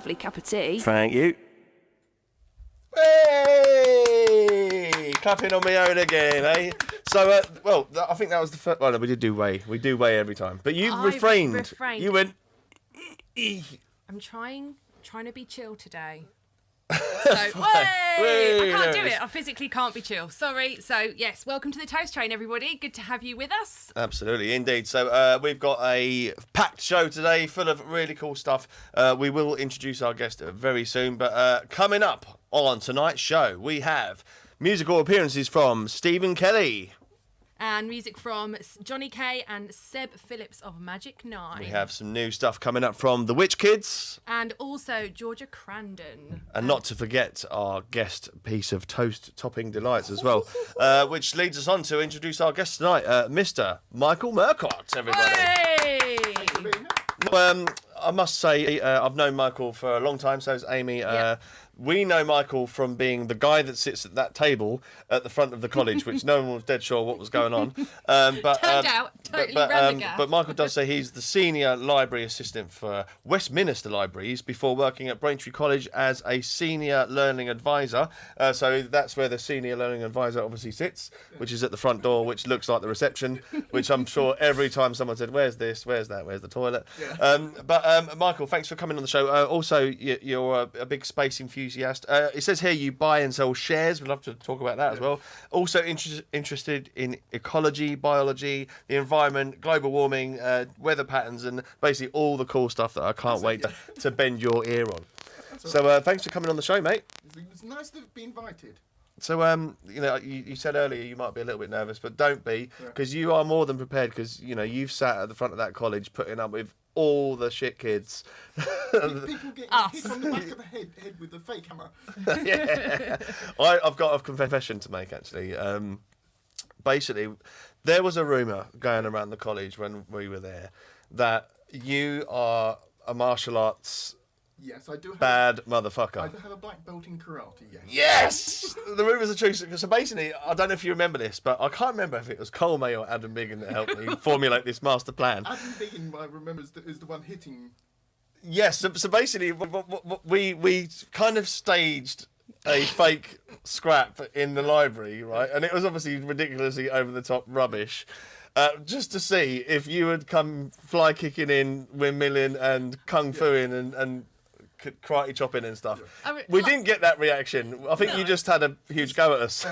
lovely cup of tea. Thank you. Hey! Clapping on my own again, eh? So, I think that was the first. Well, no, we did do way. We do way every time. But you refrained. You went. I'm trying to be chill today. So, I can't do it. I physically can't be chill. Sorry. So, yes, welcome to the Toast Train, everybody. Good to have you with us. Absolutely, indeed. So, we've got a packed show today full of really cool stuff. We will introduce our guest very soon. But coming up on tonight's show, we have musical appearances from Stephen Kelly. And music from Johnny Kay and Seb Phillips of Magic 9. We have some new stuff coming up from the Witch Kids. And also Georgia Crandon. And not to forget our guest piece of toast topping delights as well, which leads us on to introduce our guest tonight, Mr. Michael Murcott, everybody. Hey! I must say, I've known Michael for a long time, so has Amy. Yep. We know Michael from being the guy that sits at that table at the front of the college, which no one was dead sure what was going on. Turned out, totally ran the gap. But Michael does say he's the senior library assistant for Westminster Libraries before working at Braintree College as a senior learning advisor. So that's where the senior learning advisor obviously sits, which is at the front door, which looks like the reception, which I'm sure every time someone said, where's this, where's that, where's the toilet? Yeah. Michael, thanks for coming on the show. Also, you're a big space enthusiast. It says here you buy and sell shares. We'd love to talk about that as well. Also interested in ecology, biology, the environment, global warming, weather patterns, and basically all the cool stuff that I can't wait to bend your ear on. So thanks for coming on the show, mate. It's nice to be invited. So, you said earlier you might be a little bit nervous, but don't be, because you are more than prepared, because, you've sat at the front of that college putting up with all the shit kids. People getting hit on the back of the head with the fake hammer. Yeah. I've got a confession to make, actually. Basically, there was a rumour going around the college when we were there that you are a martial arts... Yes, I do have bad motherfucker. I do have a black belt in karate, yes. Yes! The rumours are true. So basically, I don't know if you remember this, but I can't remember if it was Cole May or Adam Biggin that helped me formulate this master plan. Adam Biggin, I remember, is the one hitting... Yes, so basically, we kind of staged a fake scrap in the library, right? And it was obviously ridiculously over-the-top rubbish. Just to see if you would come fly kicking in, windmilling and kung fuing and karate chopping and stuff. We didn't get that reaction. I think you just had a huge go at us,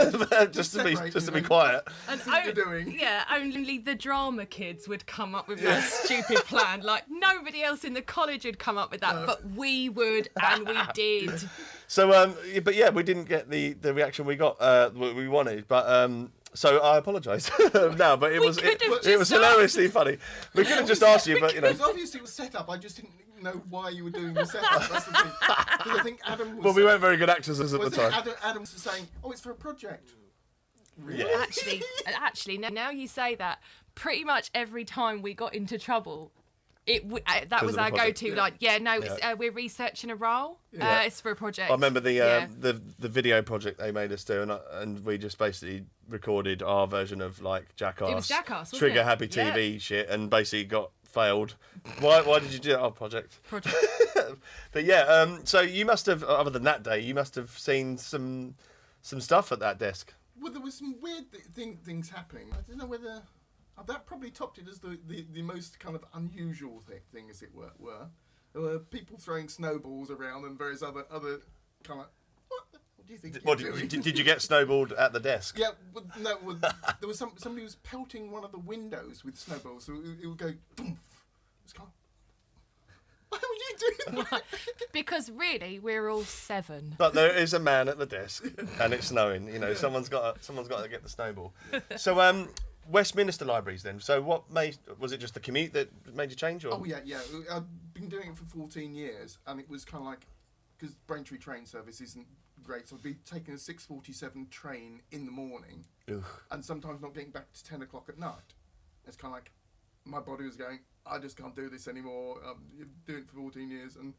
just to be quiet. And doing. Yeah, only the drama kids would come up with that stupid plan. Like nobody else in the college would come up with that, but we would, and we did. So, but yeah, we didn't get the reaction we got, we wanted, but. So I apologise now, but it was hilariously funny. We could have just asked you, but Because obviously it was set up. I just didn't know why you were doing the setup. That's the thing. Because I think Adam was... Well, we weren't very good actors at the time. Adam was saying, it's for a project. Really? Yeah. Actually, now you say that, pretty much every time we got into trouble, that was our go-to. We're researching a role. It's for a project. I remember the video project they made us do, and we just basically recorded our version of like Jackass. It was Jackass, wasn't Trigger it? Happy TV shit, and basically got failed. Why did you do that? Oh, project. But yeah, so you must have, other than that day, you must have seen some stuff at that desk. Well, there was some weird things happening. I don't know whether... that probably topped it as the most kind of unusual thing as it were. There were people throwing snowballs around and various other kind of... What do you think you're doing? Did you get snowballed at the desk? Yeah, there was somebody was pelting one of the windows with snowballs, so it would go... Boom. It's kind of... Why would you do that? Because really, we're all 7. But there is a man at the desk, and it's snowing. Someone's got to get the snowball. So, Westminster Libraries then. So was it just the commute that made you change? Or? Oh yeah. I've been doing it for 14 years, and it was kind of like, because Braintree train service isn't great, so I'd be taking a 6:47 train in the morning, and sometimes not getting back to 10 o'clock at night. It's kind of like, my body was going, I just can't do this anymore. Doing it for 14 years, and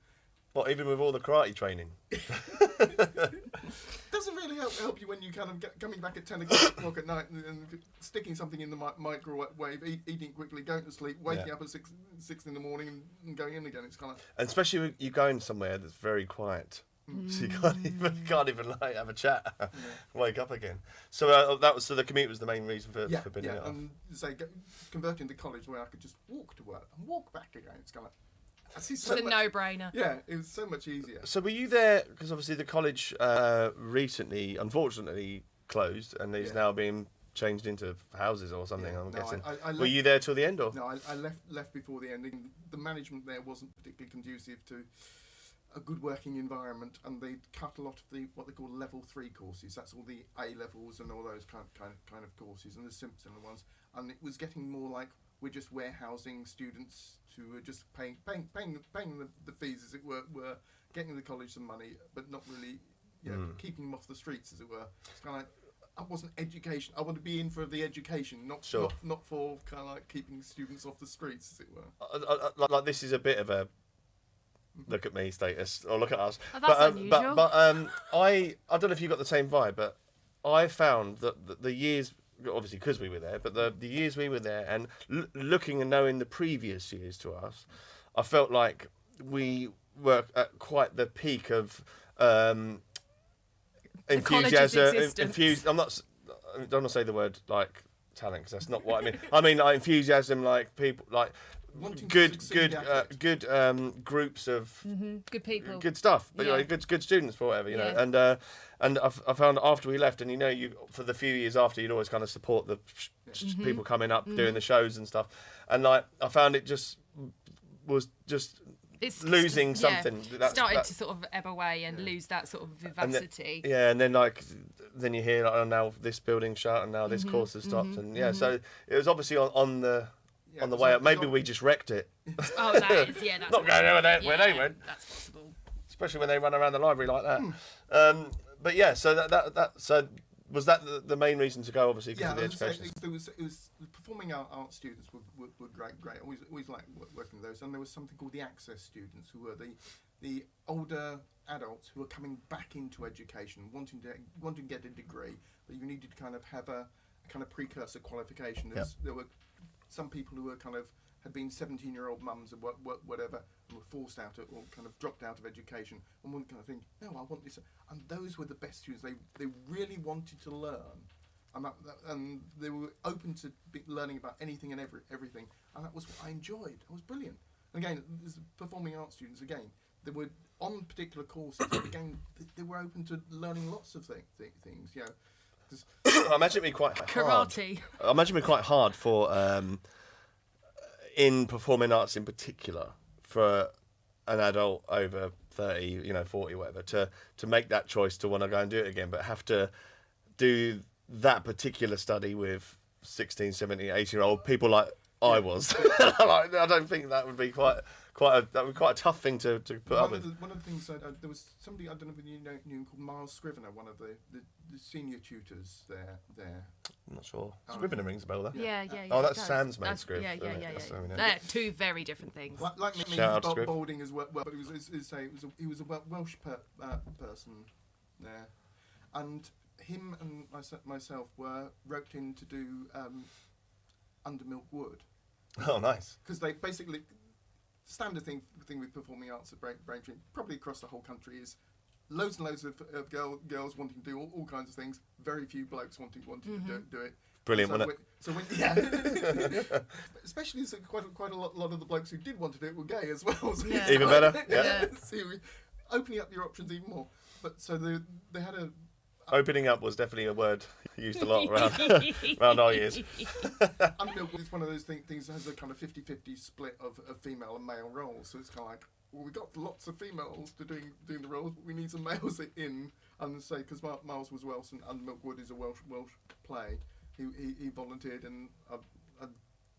What, even with all the karate training? Doesn't really help you when you kind of coming back at 10 o'clock at night and sticking something in the microwave, eating quickly, going to sleep, waking up at 6 in the morning and going in again. It's kind of... And especially when you're going somewhere that's very quiet. So you can't even like have a chat, wake up again. So so the commute was the main reason for bidding it off. And converting to college where I could just walk to work and walk back again. It's kind of... It's a no-brainer. Yeah, it was so much easier. So were you there, because obviously the college recently, unfortunately, closed and is now being changed into houses or something, I'm guessing. I were you there till the end? Or? No, I left before the ending. The management there wasn't particularly conducive to a good working environment, and they cut a lot of what they call level 3 courses. That's all the A levels and all those kind of courses, and the similar ones. And it was getting more like we're just warehousing students who are just paying the fees, as it were, getting the college some money, but not really, keeping them off the streets, as it were. It's kind of like, I wasn't education. I want to be in for the education, not for kind of like keeping students off the streets, as it were. Like this is a bit of a look at me status, or look at us. Oh, that's unusual. But I don't know if you got the same vibe, but I found that the years, obviously because we were there, but the years we were there, and looking and knowing the previous years to us, I felt like we were at quite the peak of enthusiasm. I don't want to say the word like talent, because that's not what I mean. I mean like enthusiasm, like people, like good groups of good people, good stuff, but good students for whatever, you know. And I found after we left, and you for the few years after, you'd always kind of support the people coming up doing the shows and stuff, and like I found it was losing something. Started to sort of ebb away and lose that sort of vivacity. And then you hear like, oh, now this building's shut and now this course has stopped, and so it was obviously on the way up. Maybe we just wrecked it. Oh, that's not going over there where they went. That's possible. Especially when they run around the library like that. But yeah, so so was that the main reason to go? Obviously, because of the education. It was the performing art students were great. Always liked working with those. And there was something called the access students, who were the older adults who were coming back into education, wanting to get a degree, but you needed to kind of have a kind of precursor qualification. There were some people who were had been 17-year-old mums or whatever, and were forced out or kind of dropped out of education, and one kind of think, no, I want this. And those were the best students. They really wanted to learn, and they were open to learning about anything and everything, and that was what I enjoyed. It was brilliant. And again, as performing arts students, again, they were on particular courses. Again, they were open to learning lots of things. I imagine it'd be quite hard. Karate. I imagine it'd be quite hard for in performing arts in particular for an adult over 30, 40, whatever, to make that choice to want to go and do it again, but have to do that particular study with 16, 17, 18-year-old people like I was. I don't think that would be quite a tough thing to put up with. One of the things, there was somebody, I don't know if you knew, called Miles Scrivener, one of the senior tutors there. I'm not sure. Scrivener rings a bell there. Yeah. Oh, that's Sam's mate, Scriv. Yeah. They're two very different things. Like me, he was balding as well, but he was a Welsh person there, and him and myself were roped in to do Undermilk Wood. Oh, nice. Because they basically, standard thing with performing arts at Braintree, probably across the whole country, is loads and loads of girls wanting to do all kinds of things, very few blokes wanting to do it. Brilliant, wasn't it? Especially as quite a lot of the blokes who did want to do it were gay as well. So even better. Yeah. So opening up your options even more. But so they had a... Opening up was definitely a word used a lot around our years. Undermilk is one of those things that has a kind of 50-50 split of female and male roles. So it's kind of like, well, we got lots of females to doing the roles, but we need some males in. And say, because Miles was Welsh and Undermilk Wood is a Welsh play, he volunteered, and I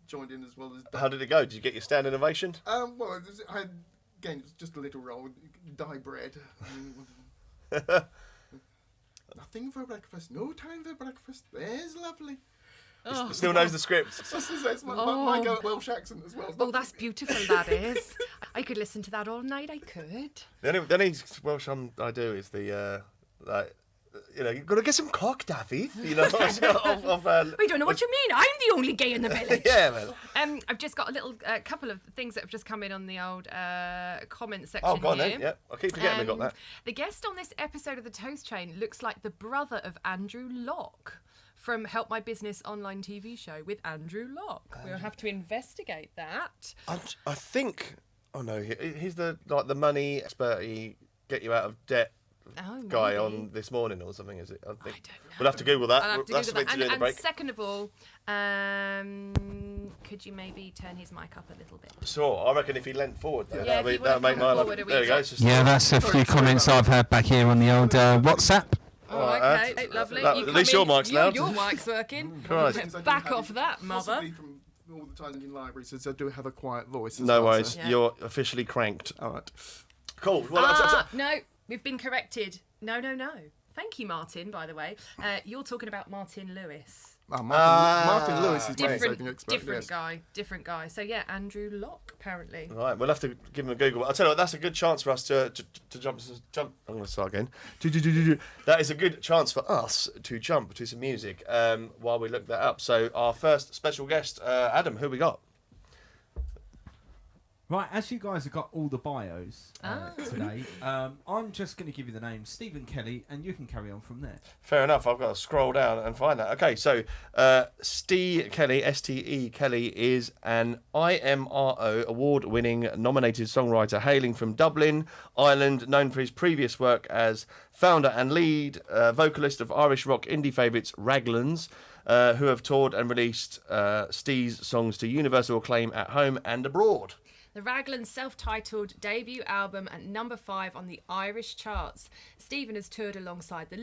joined in as well as... How did it go? Did you get your standing ovation? Well, again, it was just a little role, dye bread. Nothing for breakfast, no time for breakfast, there's lovely. Still knows the script. It's my go at Welsh accent as well. Oh, that's beautiful, that is. I could listen to that all night, I could. The only Welsh I do is the, you've got to get some cock, Daffy. We don't know what you mean. I'm the only gay in the village. Yeah, man. I've just got a little couple of things that have just come in on the old comment section. Oh, go on here. then. Yeah, I keep forgetting we got that. The guest on this episode of the Toast Chain looks like the brother of Andrew Locke from Help My Business online TV show with Andrew Locke. We'll have to investigate that. I think. Oh no, he's the money expert. He get you out of debt. Guy maybe. On This Morning or something, is it? I think. I don't know. We'll have to Google that. I'll have to That's Google something that. to do in the And break. second of all, could you maybe turn his mic up a little bit? Sure, I reckon if he leant forward, though, Yeah, that'll make my life. forward a wee There we go. bit. It's just Yeah, that's a few comments I've heard back here on the old WhatsApp. Oh, okay, lovely. At least your mic's loud. Your mic's working. Christ. Back off that, mother. Possibly from all the times in libraries, since I do have a quiet voice. No worries, Yeah. you're officially cranked. All right. Cool. Well, No, we've been corrected. No. Thank you, Martin, by the way. You're talking about Martin Lewis. Martin Lewis is my saving expert. Different guy. So yeah, Andrew Locke, apparently. Right, we'll have to give him a Google. I'll tell you what, that's a good chance for us to jump. I'm going to start again. That is a good chance for us to jump to some music while we look that up. So our first special guest, Adam, who we got? Right, as you guys have got all the bios today, I'm just going to give you the name Stephen Kelly, and you can carry on from there. Fair enough. I've got to scroll down and find that. Okay, so Steve Kelly, S-T-E Kelly, is an IMRO award-winning nominated songwriter hailing from Dublin, Ireland, known for his previous work as founder and lead vocalist of Irish rock indie favourites Raglan's, who have toured and released Steve's songs to universal acclaim at home and abroad. The Raglan's self-titled debut album at number 5 on the Irish charts. Stephen has toured alongside the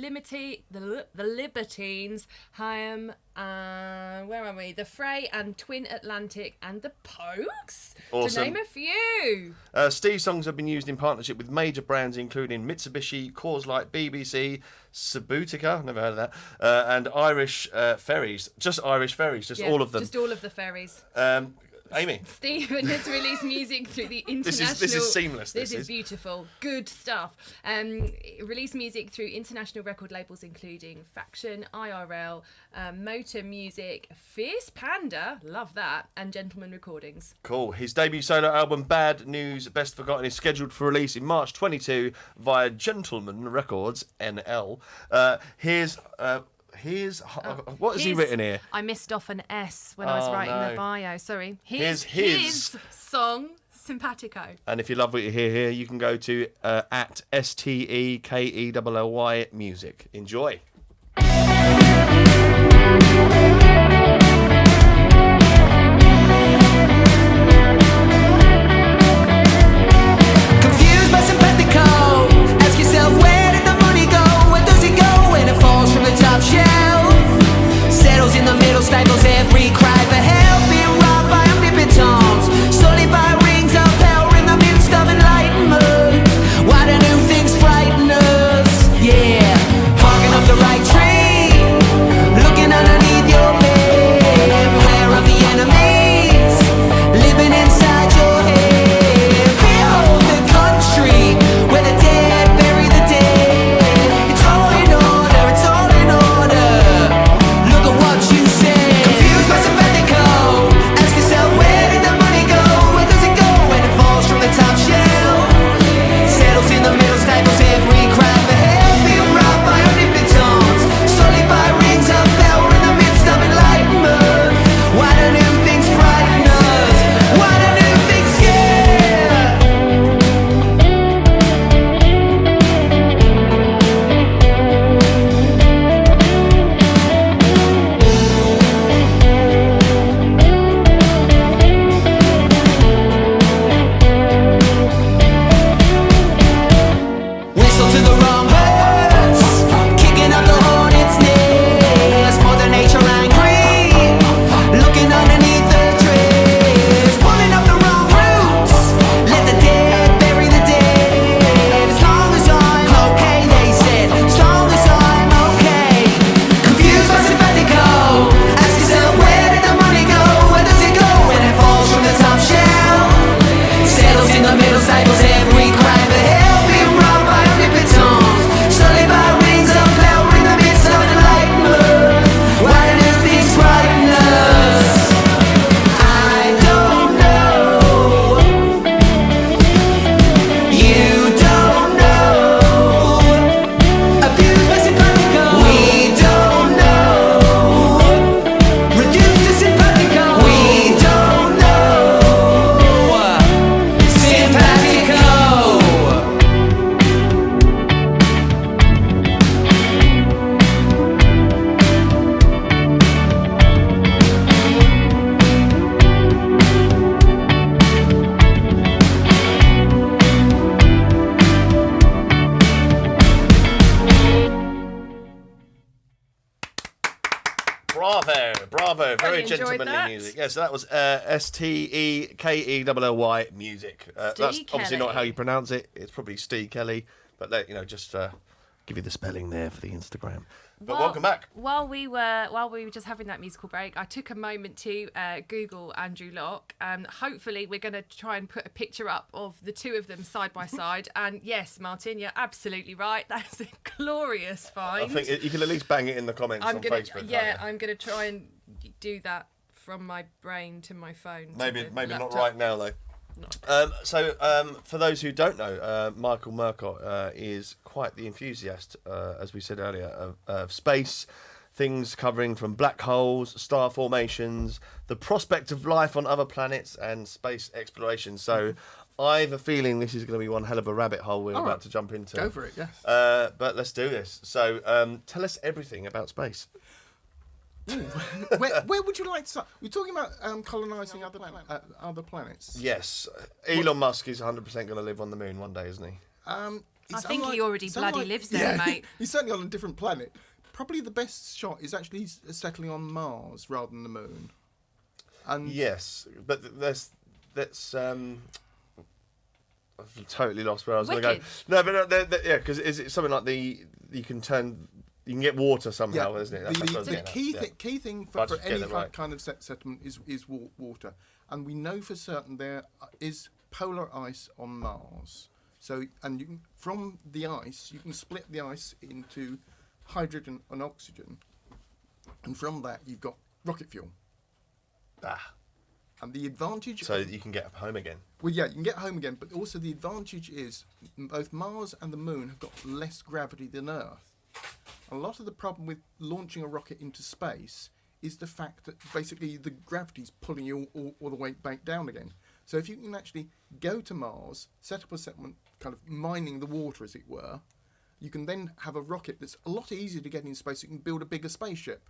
Libertines, Haim, where are we? The Fray and Twin Atlantic and the Pokes, Awesome. to name a few. Steve's songs have been used in partnership with major brands including Mitsubishi, Coors Light, BBC, Subutica, never heard of that, and Irish Ferries. Just Irish Ferries, just all of them. Just all of the ferries. Amy. Stephen has released music through the international... This is seamless. This is beautiful. Good stuff. Released music through international record labels including Faction, IRL, Motor Music, Fierce Panda, love that, and Gentleman Recordings. Cool. His debut solo album, Bad News Best Forgotten, is scheduled for release in March 22 via Gentleman Records, NL. What has he written here? I missed off an S when I was writing the bio. Sorry. Here's his song, Simpatico. And if you love what you hear here, you can go to at STEKELLY music. Enjoy. Confused by simpatico. Ask yourself, where did the money go? Where does it go when it falls from the top shelf? Settles in the middle, stifles every cry for help. Being robbed by omnipotence, sullied by rings of power in the midst of enlightenment. Why do new things frighten us? Yeah, barking up the right tree, looking underneath your Bravo. Very enjoyed gentlemanly that. music. Yes, that was STEKELLY music. That's obviously not how you pronounce it. It's probably Steve Kelly, but just give you the spelling there for the Instagram. But welcome back. While we were just having that musical break, I took a moment to Google Andrew Locke. Hopefully, we're going to try and put a picture up of the two of them side by side. And yes, Martin, you're absolutely right. That's a glorious find. I think you can at least bang it in the comments on Facebook. Yeah, I'm going to try and do that from my brain to my phone. Maybe not right now though. For those who don't know, Michael Murcott is quite the enthusiast, as we said earlier, of space, things covering from black holes, star formations, the prospect of life on other planets, and space exploration. So I have a feeling this is going to be one hell of a rabbit hole we're about to jump into. Go for it, yes. But let's do this. So tell us everything about space. Where would you like to start? We're talking about colonising other planets. Yes, Elon Musk is 100% going to live on the moon one day, isn't he? I think he already bloody lives there, mate. He's certainly on a different planet. Probably the best shot is actually settling on Mars rather than the moon. And yes, but that's I've totally lost where I was going to go. No, but because it's something like you can get water somehow, isn't it? The key thing for any kind of settlement is water, and we know for certain there is polar ice on Mars. So, and from the ice, you can split the ice into hydrogen and oxygen, and from that you've got rocket fuel. And the advantage... So you can get home again. Well, yeah, you can get home again, but also the advantage is both Mars and the Moon have got less gravity than Earth. A lot of the problem with launching a rocket into space is the fact that basically the gravity's pulling you all the way back down again. So if you can actually go to Mars, set up a settlement, kind of mining the water, as it were, you can then have a rocket that's a lot easier to get in space. You can build a bigger spaceship.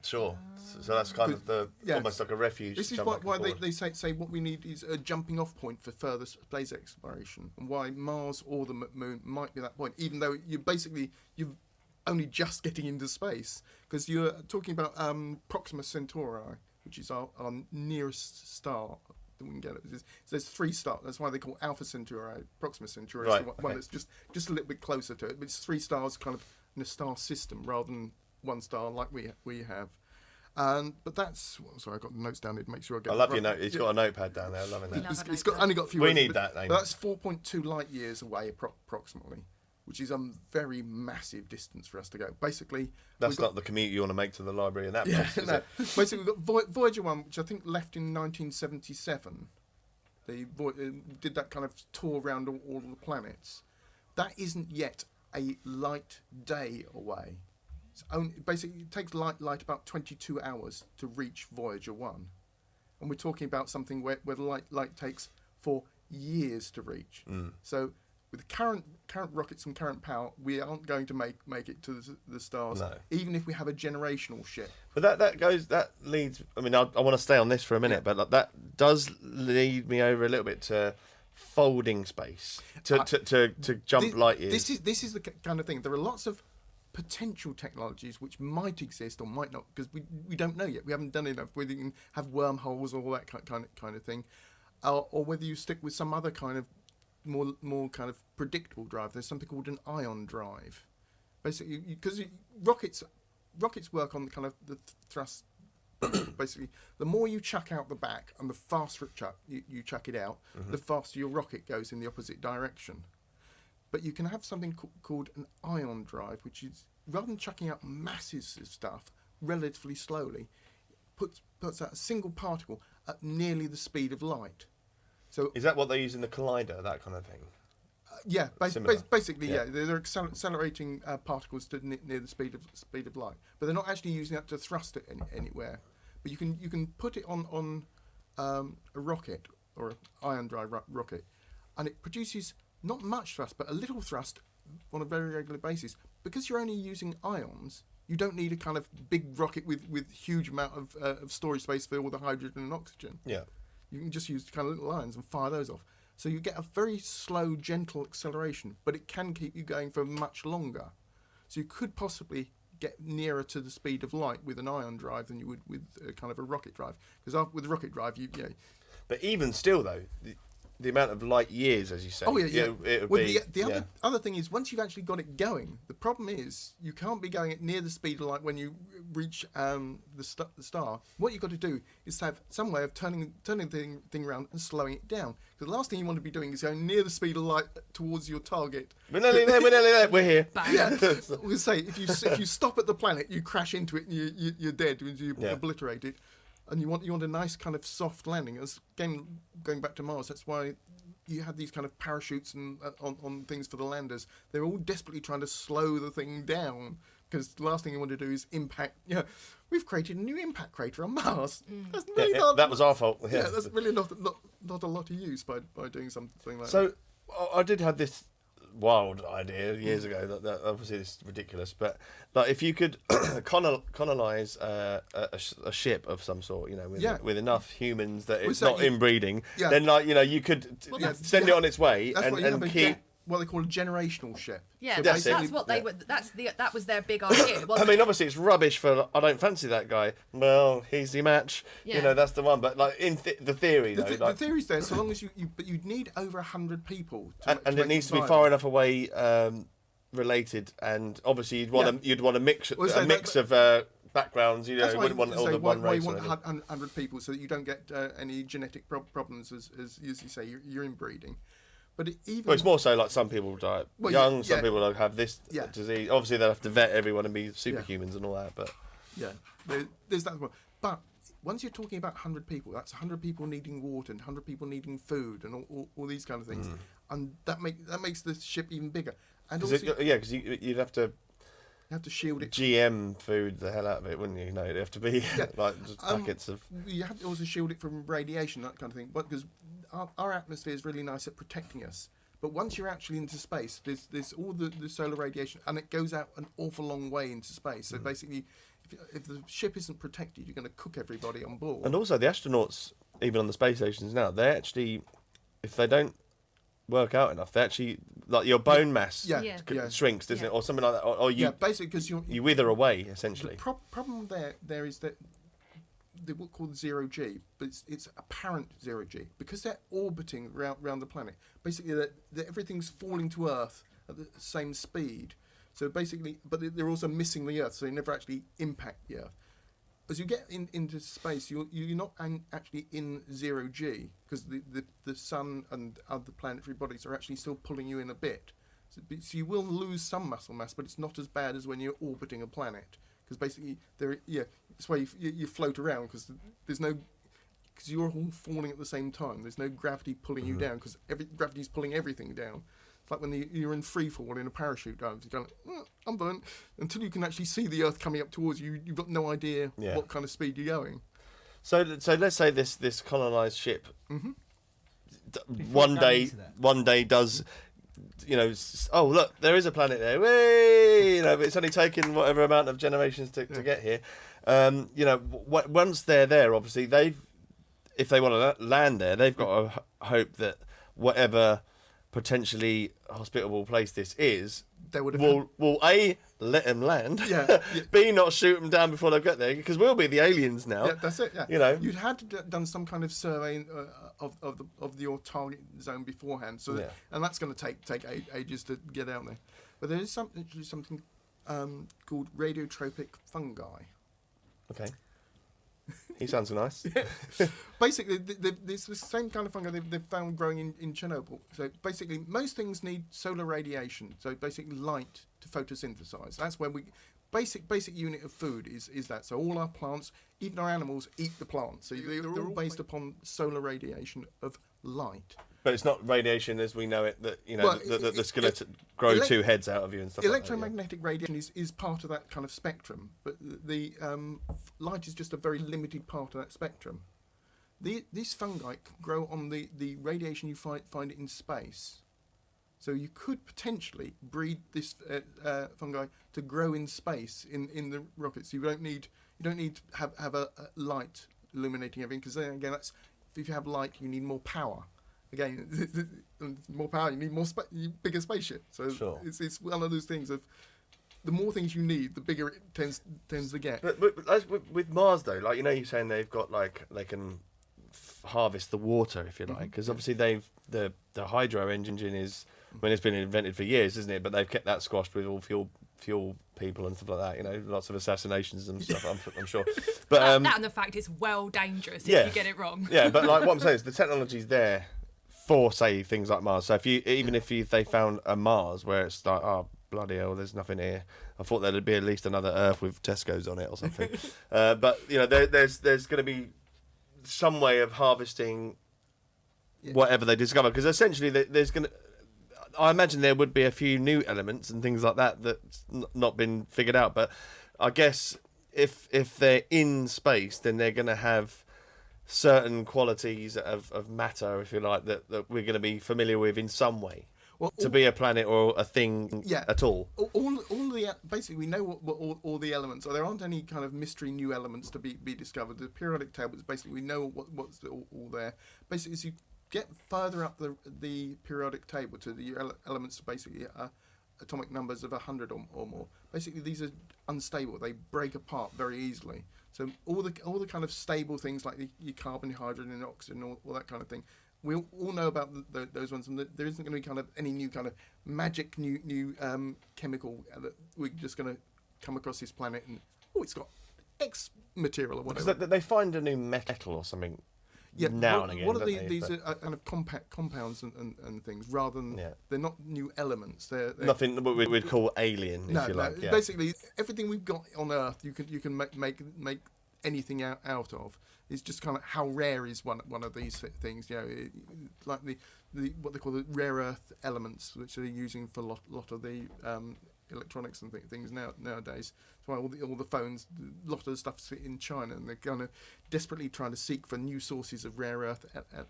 Sure. So that's kind of almost like a refuge. This is why they say what we need is a jumping off point for further space exploration, and why Mars or the Moon might be that point, even though you're only just getting into space, because you're talking about Proxima Centauri, which is our nearest star that we can get. There's 3 stars. That's why they call Alpha Centauri. Proxima Centauri is the one that's just a little bit closer to it. But it's 3 stars kind of in a star system rather than 1 star like we have. But that's... sorry, I've got the notes down here to make sure I get... I love your note. He's got a notepad down there. Loving that. It's only got a few We words, need that, Amy. But that's 4.2 light years away approximately, which is a very massive distance for us to go. Basically... That's not the commute you want to make to the library in that place, is it? Basically, we've got Voyager 1, which I think left in 1977. They did that kind of tour around all the planets. That isn't yet a light day away. Basically, it takes light about 22 hours to reach Voyager 1. And we're talking about something where the light takes 4 years to reach. So with current rockets and current power, we aren't going to make it to the stars, even if we have a generational ship. But that leads... I mean, I want to stay on this for a minute, but that does lead me over a little bit to folding space, to jump light years. This is the kind of thing. There are lots of potential technologies which might exist or might not, because we don't know yet. We haven't done enough. Whether you can have wormholes or all that kind of thing, or whether you stick with some other kind of more kind of predictable drive. There's something called an ion drive, basically, because rockets work on the kind of the thrust. Basically, the more you chuck out the back and the faster you chuck it out, the faster your rocket goes in the opposite direction. But you can have something called an ion drive, which is, rather than chucking out masses of stuff relatively slowly, puts out a single particle at nearly the speed of light. So is that what they use in the collider, that kind of thing? Yeah, basically, yeah. They're accelerating particles to near the speed of light, but they're not actually using that to thrust it anywhere. But you can put it on a rocket or an ion drive rocket, and it produces not much thrust, but a little thrust on a very regular basis. Because you're only using ions, you don't need a kind of big rocket with huge amount of storage space for all the hydrogen and oxygen. Yeah. You can just use kind of little ions and fire those off. So you get a very slow, gentle acceleration, but it can keep you going for much longer. So you could possibly get nearer to the speed of light with an ion drive than you would with kind of a rocket drive. Because with a rocket drive, you know. But even still, though, the amount of light years, as you say. Oh yeah. It would Well, be. the other thing is, once you've actually got it going, the problem is you can't be going at near the speed of light when you reach the star. What you've got to do is to have some way of turning the thing around and slowing it down. Because the last thing you want to be doing is going near the speed of light towards your target. We're nearly there. We're here. Bang. Yeah, we'll say if you stop at the planet, you crash into it and you're dead. You obliterate it. And you want a nice kind of soft landing. As again, going back to Mars, that's why you had these kind of parachutes and on things for the landers. They're all desperately trying to slow the thing down because the last thing you want to do is impact. Yeah, we've created a new impact crater on Mars. That's really that was our fault. Yeah, that's really not a lot of use by doing something like that. So I did have this wild idea years ago that obviously this is ridiculous, but like if you could colonize a ship of some sort, you know, with enough humans that it's not inbreeding, then like, you know, you could send it on its way and keep what they call a generational ship. Yeah, So that's basically- what they were. That was their big idea. I Wasn't mean, it? obviously it's rubbish for I don't fancy that guy. Well, he's the match. Yeah. You know, that's the one. But like in the theory, though, The theory's there, so long as but you'd need over 100 people. and to it make needs to be viable. far enough away related, and obviously you'd want a mix Well, so a mix of backgrounds. You know, That's you why wouldn't want all the one why race. you or want anything. 100 people so that you don't get any genetic problems as you say you're inbreeding. But even Well, it's more so like some people die Well, young, yeah, some yeah. people have this Yeah. disease. Obviously, they'll have to vet everyone and be superhumans and all that. But yeah, there's that one. But once you're talking about 100 people, that's 100 people needing water and 100 people needing food and all these kind of things, and that makes the ship even bigger. And also, because you'd have to you have to shield it. GM food the hell out of it, wouldn't you? You know, it'd have to be Yeah. like just packets of. You have to also shield it from radiation, that kind of thing. But because our atmosphere is really nice at protecting us. But once you're actually into space, there's all the solar radiation, and it goes out an awful long way into space. So basically, if the ship isn't protected, you're going to cook everybody on board. And also, the astronauts, even on the space stations now, they actually, if they don't work out enough, they actually like your bone mass shrinks, doesn't it, or something like that, or you basically because you wither away essentially. The problem there is that they're what's called 0G, but it's apparent 0G because they're orbiting around the planet. Basically, that everything's falling to Earth at the same speed. So basically, but they're also missing the Earth, so they never actually impact the Earth. As you get into space, you're not actually in 0G because the sun and other planetary bodies are actually still pulling you in a bit. So you will lose some muscle mass, but it's not as bad as when you're orbiting a planet. Because basically, that's why you float around because because you're all falling at the same time. There's no gravity pulling you down because gravity's pulling everything down. It's like when you're in free fall in a parachute dive. You're going, I'm burnt. Until you can actually see the Earth coming up towards you, you've got no idea what kind of speed you're going. So let's say this colonized ship one day does. You know, oh look, there is a planet there. Way, you know, but it's only taken whatever amount of generations to get here. You know, once they're there, obviously if they want to land there, they've got to hope that whatever potentially hospitable place this is, They would have will A, let them land, Yeah. B, not shoot them down before they get there, because we'll be the aliens now. Yeah, that's it. Yeah, You know, you'd had to done some kind of survey of your target zone beforehand. So, and that's going to take ages to get out there. But there is something called radiotropic fungi. okay. He sounds nice. Basically, there's the same kind of fungi they've found growing in Chernobyl. So basically, most things need solar radiation. So basically, light to photosynthesize. That's where basic unit of food is that. So all our plants, even our animals, eat the plants. So they're all based upon solar radiation of light. But it's not radiation as we know it. That you know, Well, that's going to grow two heads out of you and stuff. Electromagnetic radiation is part of that kind of spectrum, but the light is just a very limited part of that spectrum. These fungi can grow on the radiation you find in space. So you could potentially breed this fungi to grow in space in the rockets. You don't need to have a light illuminating everything, because then again, that's if you have light, you need more power. Again, more power, you need bigger spaceship. So Sure. it's one of those things of the more things you need, the bigger it tends to get. But as with Mars though, like you're saying they've got like they can harvest the water if you like, because obviously the hydro engine is, I mean, it's been invented for years, isn't it? But they've kept that squashed with all fuel people and stuff like that. Lots of assassinations and stuff. I'm sure. But that and the fact it's well dangerous yeah. if you get it wrong. Yeah, but like what I'm saying is the technology's there for say things like Mars. So if they found a Mars where it's like, oh bloody hell, there's nothing here. I thought there'd be at least another Earth with Tesco's on it or something. But there's going to be some way of harvesting whatever they discover, because essentially there's going to. I imagine there would be a few new elements and things like that that's not been figured out. But I guess if they're in space, then they're going to have certain qualities of matter, if you like, that we're going to be familiar with in some way. Well, to be a planet or a thing at all. All the basically we know what all the elements are. There aren't any kind of mystery new elements to be discovered. The periodic table is basically we know what's all there. Basically, as you get further up the periodic table to the elements, basically atomic numbers of 100 or more. Basically, these are unstable. They break apart very easily. So all the kind of stable things like your carbon, hydrogen, and oxygen, all that kind of thing. We all know about those ones, and there isn't going to be kind of any new kind of magic new chemical that we're just going to come across this planet and it's got X material or whatever. Because they find a new metal or something now and again. What are these are kind of compounds and things rather than they're not new elements. They're nothing that we'd call alien, if you like. Yeah. Basically, everything we've got on Earth, you can make anything out of. It's just kind of how rare is one of these things, like the what they call the rare earth elements, which they're using for a lot of the electronics and things nowadays. That's why all the phones, a lot of the stuff's in China, and they're kind of desperately trying to seek for new sources of rare earth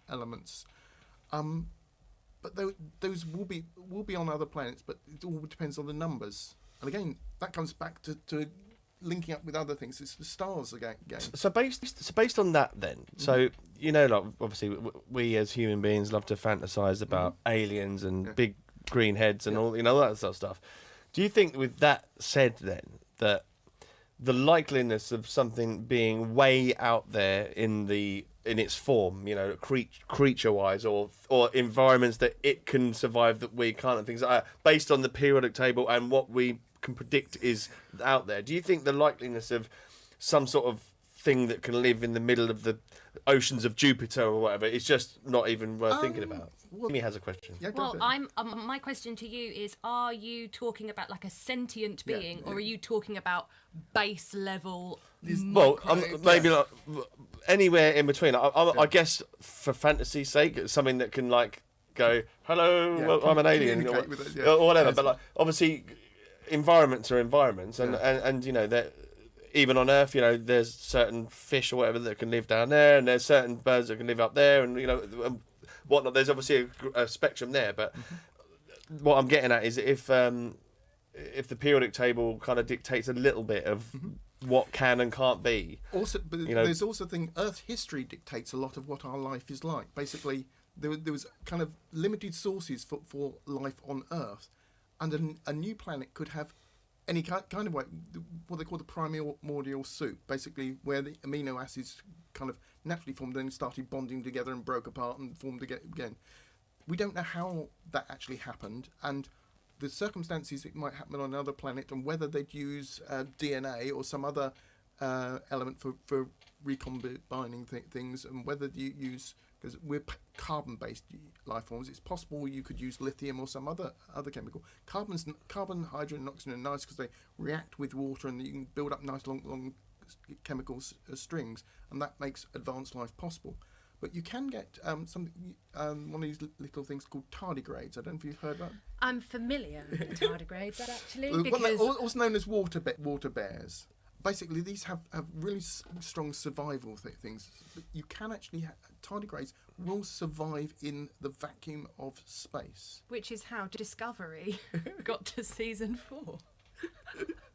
elements. But those will be on other planets, but it all depends on the numbers. And again, that comes back to linking up with other things. It's the stars again. So based on that, then, so like obviously we as human beings love to fantasize about aliens and big green heads and all that sort of stuff. Do you think, with that said, then, that the likeliness of something being way out there in its form, creature wise, or environments that it can survive that we can't, and things like that, based on the periodic table and what we can predict is out there, do you think the likeliness of some sort of thing that can live in the middle of the oceans of Jupiter or whatever is just not even worth thinking about? Amy has a question. Yeah, well, my question to you is: are you talking about like a sentient being, or are you talking about base level? Well, maybe like anywhere in between. I guess for fantasy's sake, it's something that can like go, "Hello, I'm an alien," or whatever. Yes. But like, obviously, environments are environments, and that even on Earth, there's certain fish or whatever that can live down there, and there's certain birds that can live up there, and whatnot. There's obviously a spectrum there, but what I'm getting at is if the periodic table kind of dictates a little bit of what can and can't be. Also, but there's also the thing. Earth history dictates a lot of what our life is like. Basically, there was kind of limited sources for life on Earth, and a new planet could have any kind of way, what they call the primordial soup, basically where the amino acids kind of naturally formed and started bonding together and broke apart and formed again. We don't know how that actually happened, and the circumstances it might happen on another planet, and whether they'd use DNA or some other element for recombining things, and whether you use, because we're carbon-based life forms, it's possible you could use lithium or some other chemical. Carbon, hydrogen, and oxygen are nice because they react with water, and you can build up nice long chemical strings, and that makes advanced life possible. But you can get one of these little things called tardigrades. I don't know if you've heard about them. I'm familiar with the tardigrades, actually, because also known as water bears. Basically, these have really strong survival things. But you can actually tardigrades will survive in the vacuum of space. Which is how Discovery got to season 4.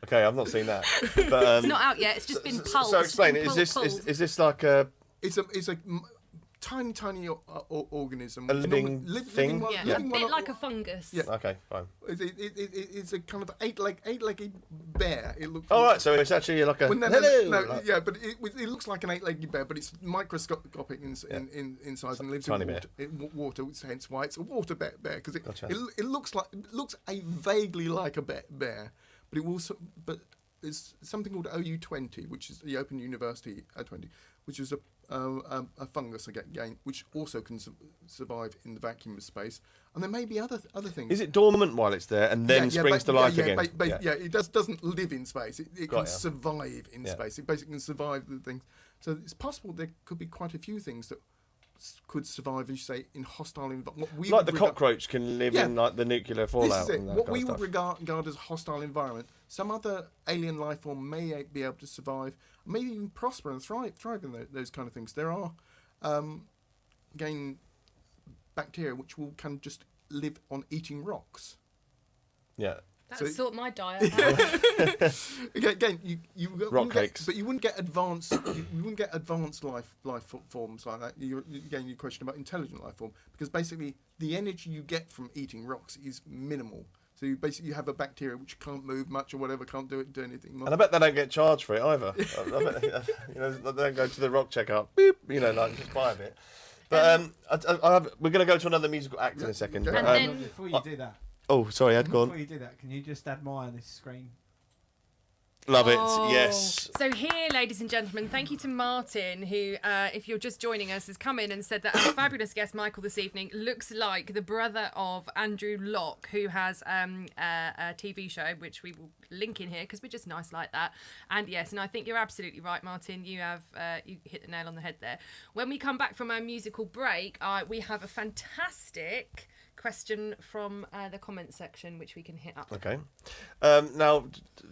Okay, I've not seen that. But, it's not out yet. It's just been pulsed. So explain it. Is this like a? It's a tiny organism. A living thing? one- Yeah, a living bit one- like a fungus. Yeah. Okay, fine. It's a kind of eight-legged bear. It looks. All right, so it's actually like a Well, hello. no, yeah, but it looks like an eight-legged bear, but it's microscopic in size and lives Tiny in water. Hence why it's a water bear because Gotcha. it looks vaguely like a bear, but it will. But there's something called OU20, which is the Open University O20, which is a fungus again, which also can survive in the vacuum of space. And there may be other things. Is it dormant while it's there and then springs to life again? It doesn't live in space. It can ya. survive in space. It basically can survive the things. So it's possible there could be quite a few things that could survive, as you say, in hostile environment. Like the cockroach can live Yeah. in like the nuclear This fallout. is it. And that What kind we of would stuff. regard as hostile environment, some other alien life form may be able to survive, maybe even prosper and thrive in those kind of things. There are, again, bacteria which can just live on eating rocks. Yeah. That's sort my diet. Again, you Rock wouldn't cakes. but you wouldn't get advanced. you wouldn't get advanced life forms like that. Again, your question about intelligent life form, because basically the energy you get from eating rocks is minimal. So you have a bacteria which can't move much or whatever, can't do anything more. And I bet they don't get charged for it either. I bet, they don't go to the rock checkout, beep, like just buy a bit. But we're going to go to another musical act in a second. And then- Before you do that, Oh, sorry, Ed, go on. before you do that, can you just admire this screen? Love it, Oh. yes. So here, ladies and gentlemen, thank you to Martin, who, if you're just joining us, has come in and said that our fabulous guest, Michael, this evening, looks like the brother of Andrew Locke, who has a TV show, which we will link in here, because we're just nice like that. And yes, and I think you're absolutely right, Martin. You have you hit the nail on the head there. When we come back from our musical break, we have a fantastic question from the comments section, which we can hit up. Okay. Now,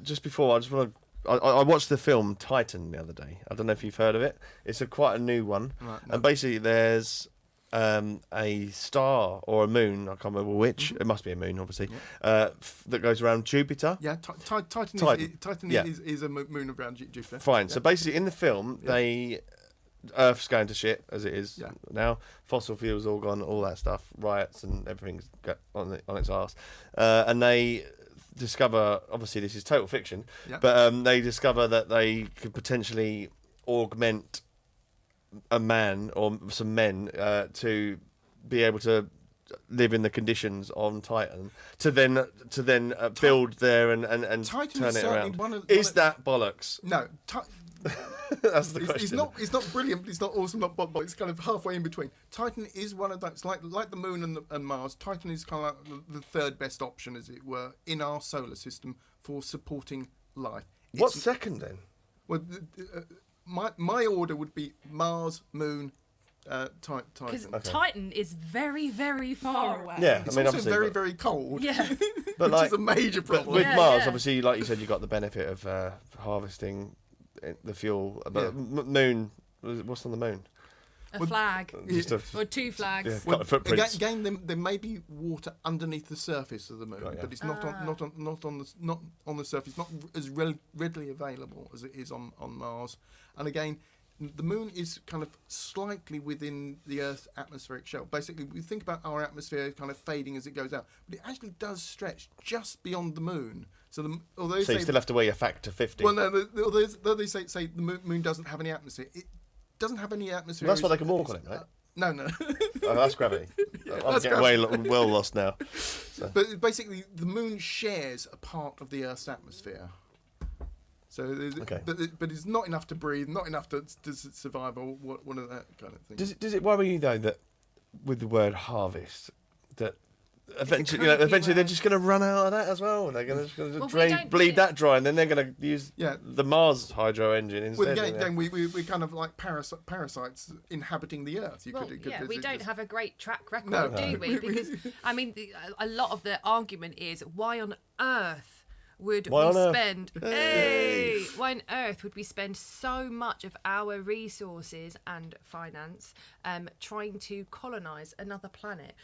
just before, I just want to... I watched the film Titan the other day. I don't know if you've heard of it. It's quite a new one. Right, no. And basically there's a star or a moon, I can't remember which, it must be a moon, obviously, that goes around Jupiter. Yeah, Titan. Titan, yeah. is a moon around Jupiter. Fine. Yeah. So basically in the film, Earth's going to shit, as it is Yeah. now. Fossil fuels all gone, all that stuff, riots and everything's got on its arse. And they discover, obviously this is total fiction, Yeah. but they discover that they could potentially augment a man or some men to be able to live in the conditions on Titan to then build there and Titan turn is it certainly around. one of That bollocks? no. That's the question. It's not brilliant, but it's not awesome, but it's kind of halfway in between. Titan is one of those, like the Moon and Mars. Titan is kind of like the third best option, as it were, in our solar system for supporting life. What's It's- second then? Well, my order would be Mars, Moon, Because Titan. Titan is very, very far away. Yeah, It's I mean, also obviously, very, but, very cold, Yeah. but which like is a major but problem. with Yeah, Mars, yeah. obviously, like you said, you got the benefit of harvesting the fuel. But Yeah. Moon, what's on the moon? A flag. Just a, Or two flags. yeah, Well, got the footprints. again, there may be water underneath the surface of the moon, Got ya. but it's not on the surface, not as readily available as it is on Mars. And again, the moon is kind of slightly within the Earth's atmospheric shell. Basically, we think about our atmosphere kind of fading as it goes out, but it actually does stretch just beyond the moon. So although So you still have to weigh a factor 50. well, no, although they say the moon doesn't have any atmosphere, it doesn't have any atmosphere. Well, that's why they can walk on it, right? No. Oh, that's gravity. I'm That's getting well lost now. But basically, the moon shares a part of the Earth's atmosphere. So, Okay. but it's not enough to breathe, not enough to survive, or one of that kind of thing. Does it worry you though that with the word harvest that eventually creepy they're word. just going to run out of that as well? They're going to Well, we don't bleed do- that dry, and then they're going to use Yeah. the Mars hydro engine instead. Well, again, we're kind of like parasites inhabiting the Earth. Well, yeah, we don't have a great track record, No. do we? Because, I mean, a lot of the argument is why on earth would Why we on earth? spend... Hey! Why on earth would we spend so much of our resources and finance trying to colonise another planet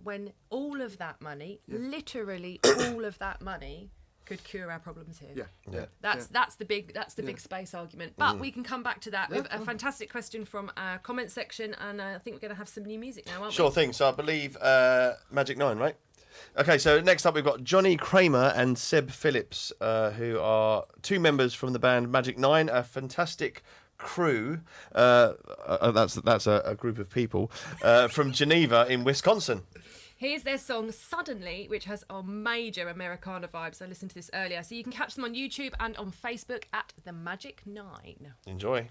when all of that money, literally all of that money, could cure our problems here. Yeah. That's the big space argument. But we can come back to that with a fantastic question from our comment section, and I think we're going to have some new music now, aren't we? Sure thing. So I believe Magic 9, right? Okay, so next up we've got Johnny Kramer and Seb Phillips, who are two members from the band Magic 9, a fantastic crew. That's a group of people from Geneva in Wisconsin. Here's their song Suddenly, which has a major Americana vibes. I listened to this earlier. So you can catch them on YouTube and on Facebook at The Magic 9. Enjoy.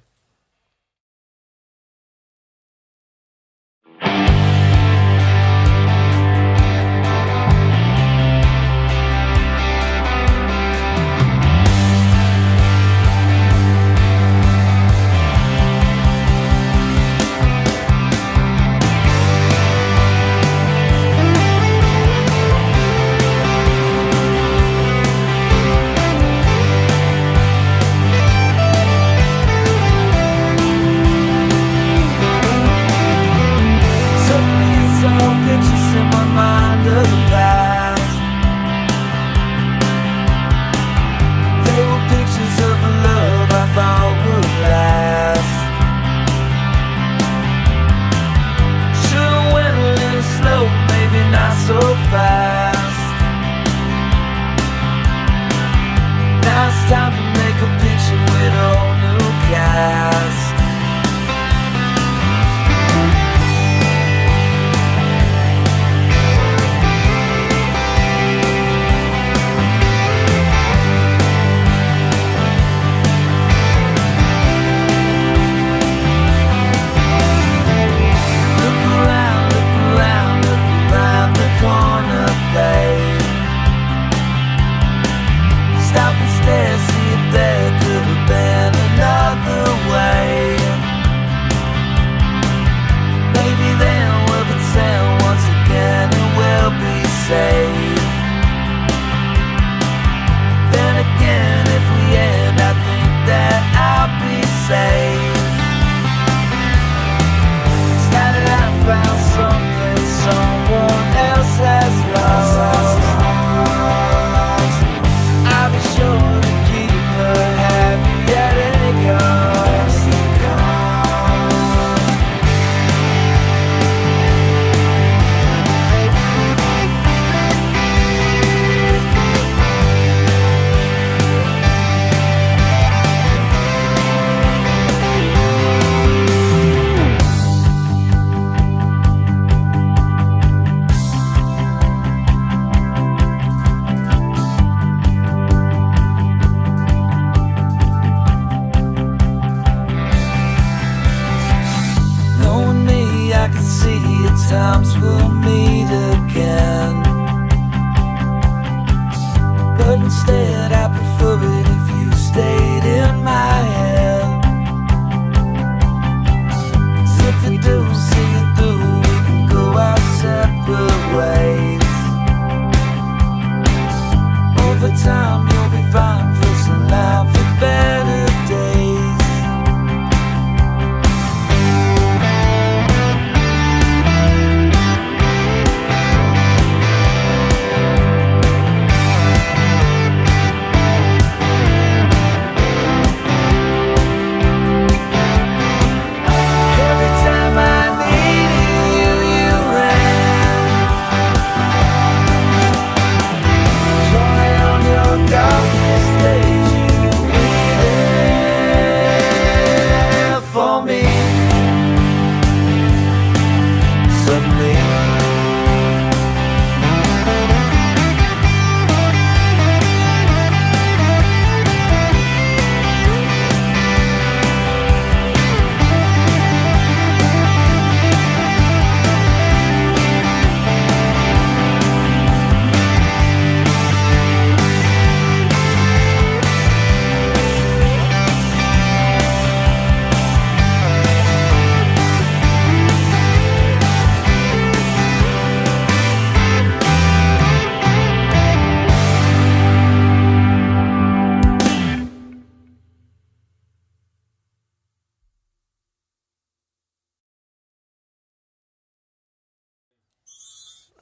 times we'll meet again. But instead I prefer it if you stayed in my head. 'Cause if we do see it through, we can go our separate ways. Over time you'll be fine for some life for better days.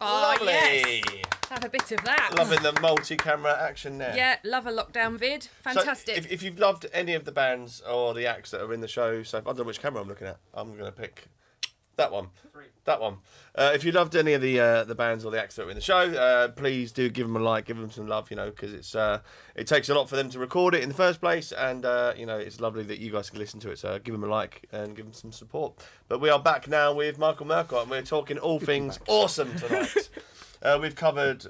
Oh, Lovely. yes. Have a bit of that. Loving the multi-camera action there. Yeah, love a lockdown vid. Fantastic. So if you've loved any of the bands or the acts that are in the show, so I don't know which camera I'm looking at. I'm going to pick that one. That one. If you loved any of the bands or the acts that are in the show, please do give them a like, give them some love, because it takes a lot for them to record it in the first place, and it's lovely that you guys can listen to it. So give them a like and give them some support. But we are back now with Michael Murcott, and we're talking all things awesome tonight. We've covered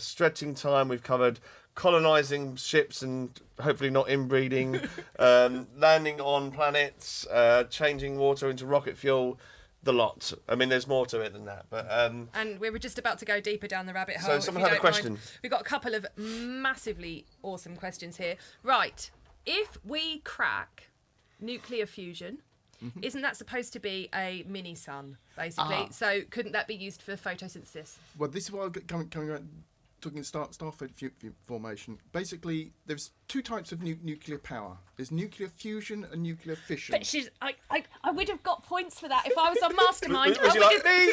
stretching time. We've covered colonising ships and hopefully not inbreeding, landing on planets, changing water into rocket fuel, the lot. I mean, there's more to it than that. But and we were just about to go deeper down the rabbit hole. So someone had a question. We've got a couple of massively awesome questions here. Right. If we crack nuclear fusion, isn't that supposed to be a mini sun, basically? So couldn't that be used for photosynthesis? Well, this is why I'm coming around talking starfleet formation. Basically, there's two types of nuclear power. There's nuclear fusion and nuclear fission. But I would have got points for that if I was on Mastermind. Was you like, me?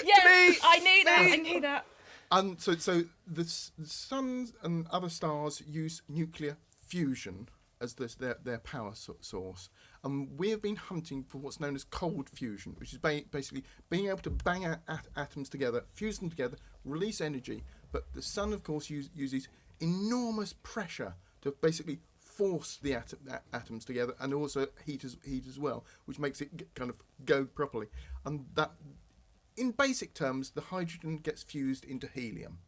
I knew that. I knew that. And so the suns and other stars use nuclear fusion as their power source. And we have been hunting for what's known as cold fusion, which is basically being able to bang atoms together, fuse them together, release energy. But the sun, of course, uses enormous pressure to basically force the atoms together, and also heat as well, which makes it kind of go properly. And that, in basic terms, the hydrogen gets fused into helium.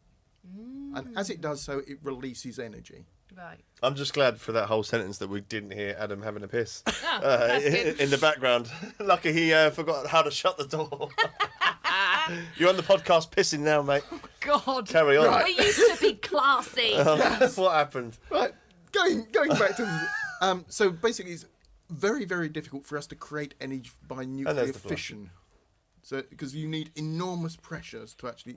And as it does so, it releases energy. Right. I'm just glad for that whole sentence that we didn't hear Adam having a piss That's good. in the background. Lucky he forgot how to shut the door. You're on the podcast pissing now, mate. God. Carry on. We used to be classy. What happened? Right, going back to so basically, it's very, very difficult for us to create energy by nuclear the fission. So because you need enormous pressures to actually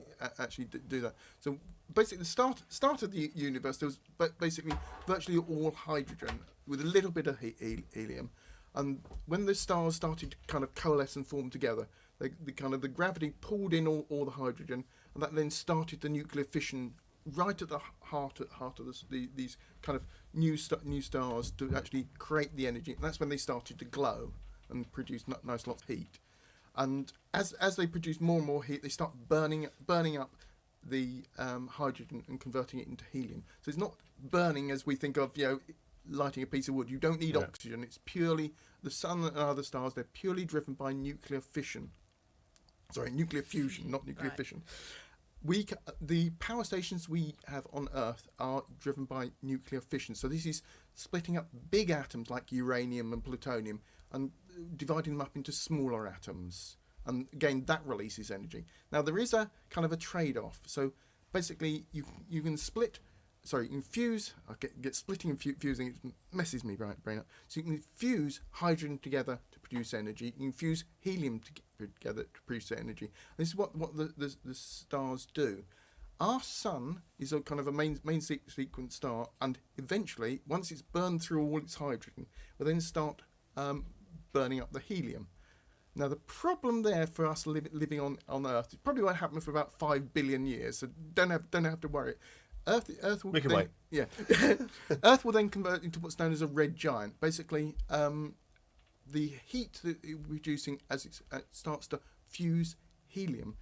do that. So basically, the start of the universe, there was basically virtually all hydrogen with a little bit of helium, and when the stars started to kind of coalesce and form together, the gravity pulled in all the hydrogen, and that then started the nuclear fission right at the heart of these kind of new stars to actually create the energy, and that's when they started to glow and produce nice lots of heat. And as they produce more and more heat, they start burning up the hydrogen and converting it into helium. So it's not burning as we think of, lighting a piece of wood. You don't need oxygen. It's purely the sun and other stars. They're purely driven by nuclear fission. Sorry, nuclear fusion, not nuclear fission. The power stations we have on Earth are driven by nuclear fission. So this is splitting up big atoms like uranium and plutonium and dividing them up into smaller atoms. And again, that releases energy. Now, there is a kind of a trade-off. So basically, you can fuse. I get splitting and fusing. It messes me brain up. So you can fuse hydrogen together to produce energy. You can fuse helium together to produce energy. This is what the stars do. Our sun is a kind of a main sequence star, and eventually, once it's burned through all its hydrogen, will then start burning up the helium. Now, the problem there for us living on Earth, it probably won't happen for about 5 billion years, so don't have to worry. Earth will We can then, wait. Yeah. Earth will then convert into what's known as a red giant. Basically, the heat that it's producing as it starts to fuse helium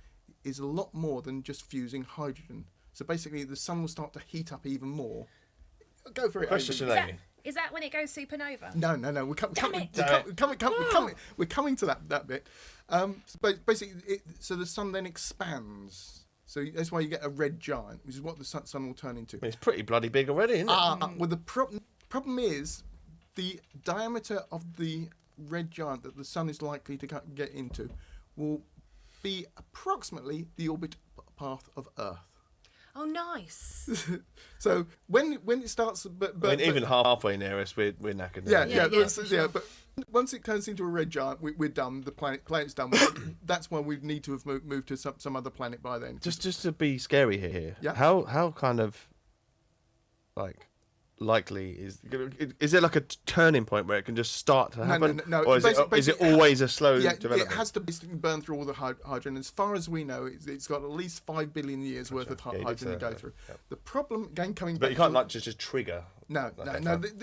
is a lot more than just fusing hydrogen. So basically, the sun will start to heat up even more. Go for it. Question, Amy. Amy. Is that when it goes supernova? No. We're coming to that bit. So basically, so the sun then expands. So that's why you get a red giant, which is what the sun will turn into. It's pretty bloody big already, isn't it? Well, the problem is the diameter of the red giant that the sun is likely to get into will be approximately the orbit path of Earth. Oh, nice. So when it starts, even halfway near us, we're knackered. Yeah. But once it turns into a red giant, we're done. The planet's done. That's why we need to have moved to some other planet by then. Just to be scary here. Yeah. How kind of like likely is there like a turning point where it can just start to happen? No. Or is it always a slow development? It has to basically burn through all the hydrogen. As far as we know, it's got at least 5 billion years worth of hydrogen to go through. Yep. The problem, again, coming back. But you can't like just trigger. No.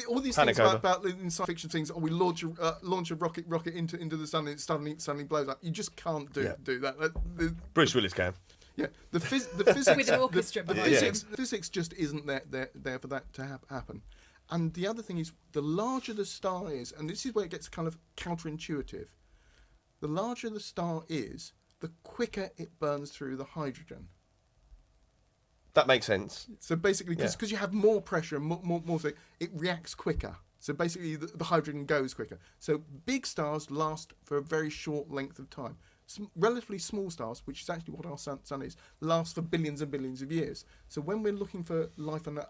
All these Panic things over. about in science fiction things. We launch a rocket into the sun and it suddenly blows up. You just can't do that. Bruce Willis can. Yeah, the physics With an orchestra the behind physics, the physics just isn't there for that to happen. And the other thing is, the larger the star is, and this is where it gets kind of counterintuitive. The larger the star is, the quicker it burns through the hydrogen. That makes sense. So basically, because you have more pressure and more thing, it reacts quicker. So basically, the hydrogen goes quicker. So big stars last for a very short length of time. Relatively small stars, which is actually what our sun is, last for billions and billions of years. So when we're looking for life on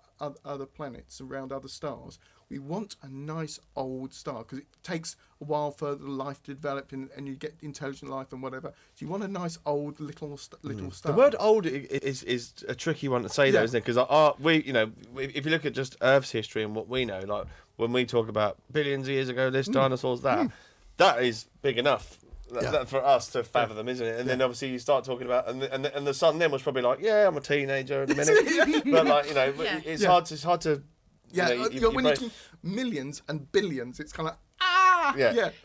other planets around other stars, we want a nice old star because it takes a while for the life to develop and you get intelligent life and whatever. So you want a nice old little star. The word "old" is a tricky one to say, though, isn't it? Because if you look at just Earth's history and what we know, like when we talk about billions of years ago, this dinosaurs, that is big enough. That for us to fathom them, isn't it? And then obviously you start talking about, and the son then was probably like, yeah, I'm a teenager in a minute, but like it's hard to when you think millions and billions, it's kind of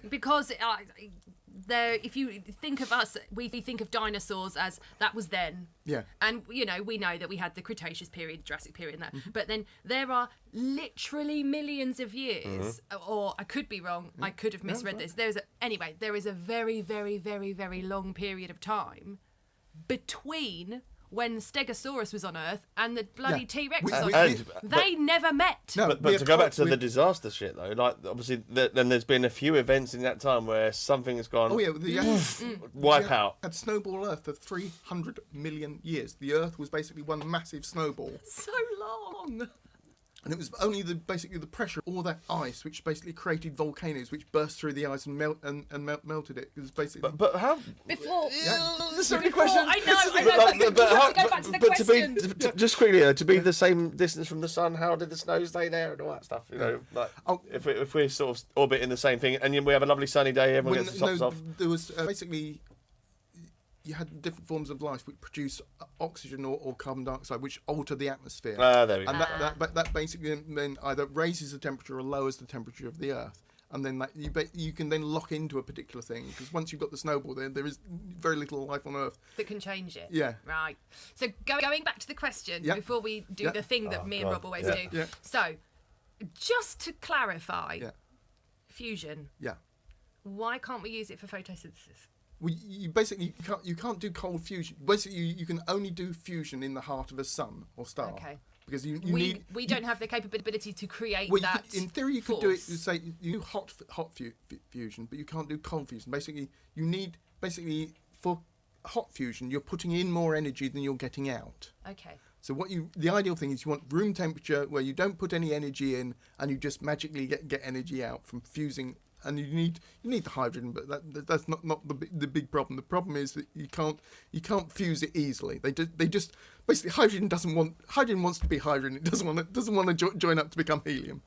because if you think of us, we think of dinosaurs as that was then. Yeah. And, we know that we had the Cretaceous period, Jurassic period and that. But then there are literally millions of years, or I could be wrong, I could have misread this. There is a very, very, very, very long period of time between when Stegosaurus was on Earth and the bloody T-Rex was on Earth. They never met. No, but to go back to the disaster shit, though, like obviously then there's been a few events in that time where something has gone wipe out. Had snowball Earth for 300 million years. The Earth was basically one massive snowball. So long. And it was only basically the pressure, all that ice, which basically created volcanoes, which burst through the ice and melted it. It was basically. But how? Before. That's a good question. I know. But go back to the question. Just quickly, to be the same distance from the sun, how did the snow stay there and all that stuff? If we sort of orbit in the same thing, and then we have a lovely sunny day, everyone gets the socks off. There was basically. You had different forms of life which produce oxygen or carbon dioxide, which alter the atmosphere. There we go. And that basically then either raises the temperature or lowers the temperature of the Earth. And then you can then lock into a particular thing, because once you've got the snowball, there is very little life on Earth that can change it. Yeah. Right. So going back to the question before we do the thing that me and Rob always do. Yeah. So, just to clarify, fusion. Yeah. Why can't we use it for photosynthesis? Well, you can't do cold fusion. Basically, you can only do fusion in the heart of a sun or star. Okay. Because we don't have the capability to create that. In theory, you could do it. Say you do hot fusion, but you can't do cold fusion. Basically, you need for hot fusion, you're putting in more energy than you're getting out. Okay. So the ideal thing is you want room temperature where you don't put any energy in and you just magically get energy out from fusing. And you need the hydrogen, but that's not the big problem. The problem is that you can't fuse it easily. They just basically hydrogen wants to be hydrogen. It doesn't want to join up to become helium.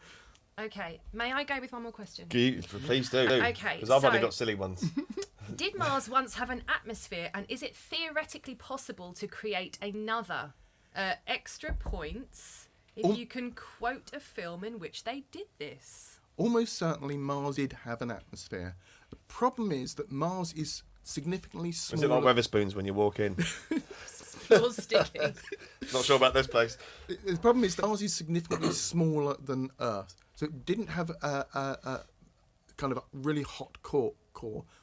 Okay, may I go with one more question? Please do. Okay, because I've only got silly ones. Did Mars once have an atmosphere, and is it theoretically possible to create another? Extra points if you can quote a film in which they did this. Almost certainly Mars did have an atmosphere. The problem is that Mars is significantly smaller. Is it like Weatherspoons when you walk in? You're sticky. Not sure about this place. The problem is that Mars is significantly smaller than Earth. So it didn't have a kind of a really hot core,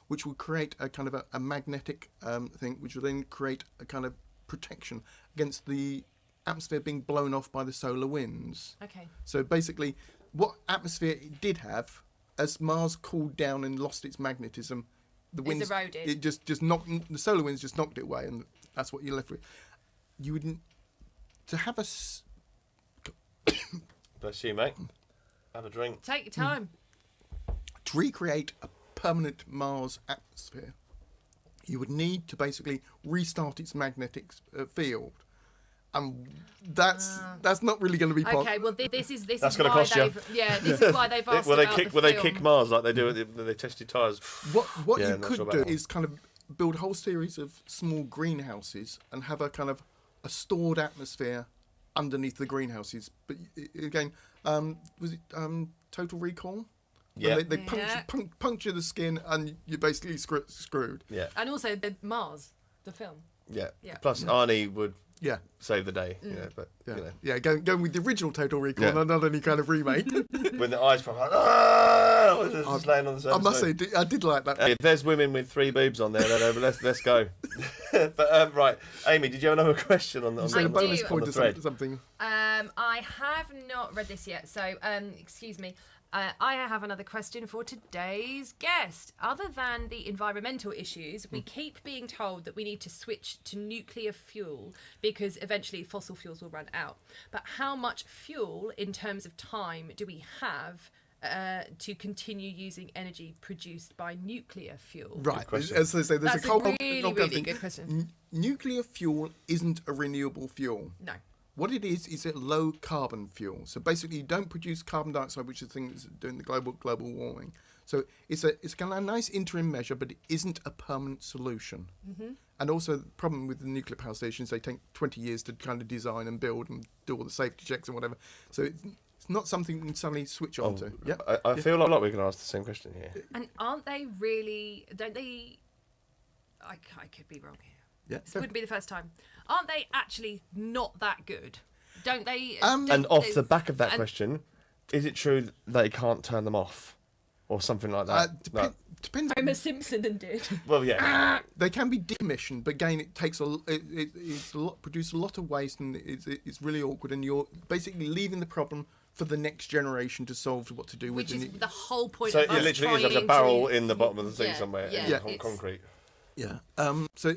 which would create a kind of a magnetic thing, which would then create a kind of protection against the atmosphere being blown off by the solar winds. Okay. So basically, what atmosphere it did have, as Mars cooled down and lost its magnetism, the winds eroded. It just knocked the solar winds just knocked it away, and that's what you're left with. You wouldn't to have a. Bless you, mate. Have a drink. Take your time. To recreate a permanent Mars atmosphere, you would need to basically restart its magnetic field, That's not really going to be Okay, well, this is That's is gonna why cost you. this is why they've asked Will they about kick? the Will they film. kick Mars like they do when they test your tyres? What Yeah, you not could sure do about that. is kind of build a whole series of small greenhouses and have a kind of a stored atmosphere underneath the greenhouses. But again, was it Total Recall? Yeah. When they puncture the skin and you're basically screwed. Yeah. And also the Mars, the film. Yeah. Yeah. Plus, Arnie would Yeah. save the day. You know, but Yeah, you know, yeah, going with the original Total Recall, Yeah. not any kind of remake. when the eyes pop out, just laying on the surface. I must say, I did like that. If there's women with 3 boobs on there, then let's go. But right, Amy, did you have another question on the? You said a do. bonus On point the or thread. something. I have not read this yet, so excuse me. I have another question for today's guest. Other than the environmental issues, we keep being told that we need to switch to nuclear fuel because eventually fossil fuels will run out. But how much fuel, in terms of time, do we have to continue using energy produced by nuclear fuel? Right, question. as they say, there's That's a a cold, really thing. good question. Nuclear fuel isn't a renewable fuel. No. What it is a low carbon fuel. So basically, you don't produce carbon dioxide, which is the thing that's doing the global warming. So it's kind of a nice interim measure, but it isn't a permanent solution. Mm-hmm. And also, the problem with the nuclear power stations, they take 20 years to kind of design and build and do all the safety checks and whatever. So it's not something you can suddenly switch on to. Yeah. I feel like we're going to ask the same question here. And aren't they really? Don't they? I could be wrong here. Yeah. This wouldn't be the first time. Aren't they actually not that good? Don't they? And off the back of that question, is it true that they can't turn them off, or something like that? No. Depends. Homer Simpson did. Well, yeah. They can be decommissioned, but again, it takes it's a lot, produce a lot of waste, and it's really awkward. And you're basically leaving the problem for the next generation to solve what to do Which with is the whole point So of it us literally is trying like a barrel to- in the bottom of the thing Yeah, somewhere, yeah, in it's- concrete. Yeah. So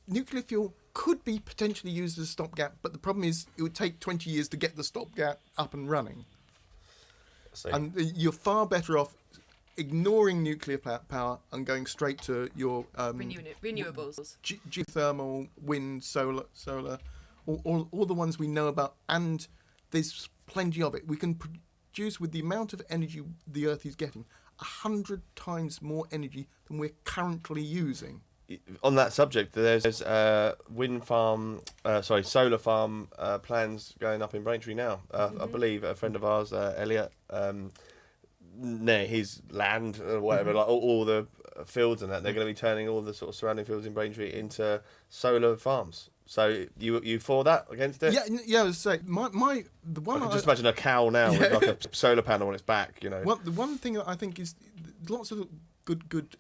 nuclear fuel could be potentially used as a stopgap, but the problem is it would take 20 years to get the stopgap up and running. So, And you're far better off ignoring nuclear power and going straight to your renewables. geothermal, wind, solar, all the ones we know about, and there's plenty of it. We can produce, with the amount of energy the Earth is getting, 100 times more energy than we're currently using. on that subject, there's solar farm plans going up in Braintree now. I believe a friend of ours, Elliot, near his land or whatever, like all the fields and that, they're going to be turning all the sort of surrounding fields in Braintree into solar farms. So you for that, against it? Yeah. I was saying, the one I can just imagine a cow now with like a solar panel on its back, you know. Well, the one thing that I think is lots of good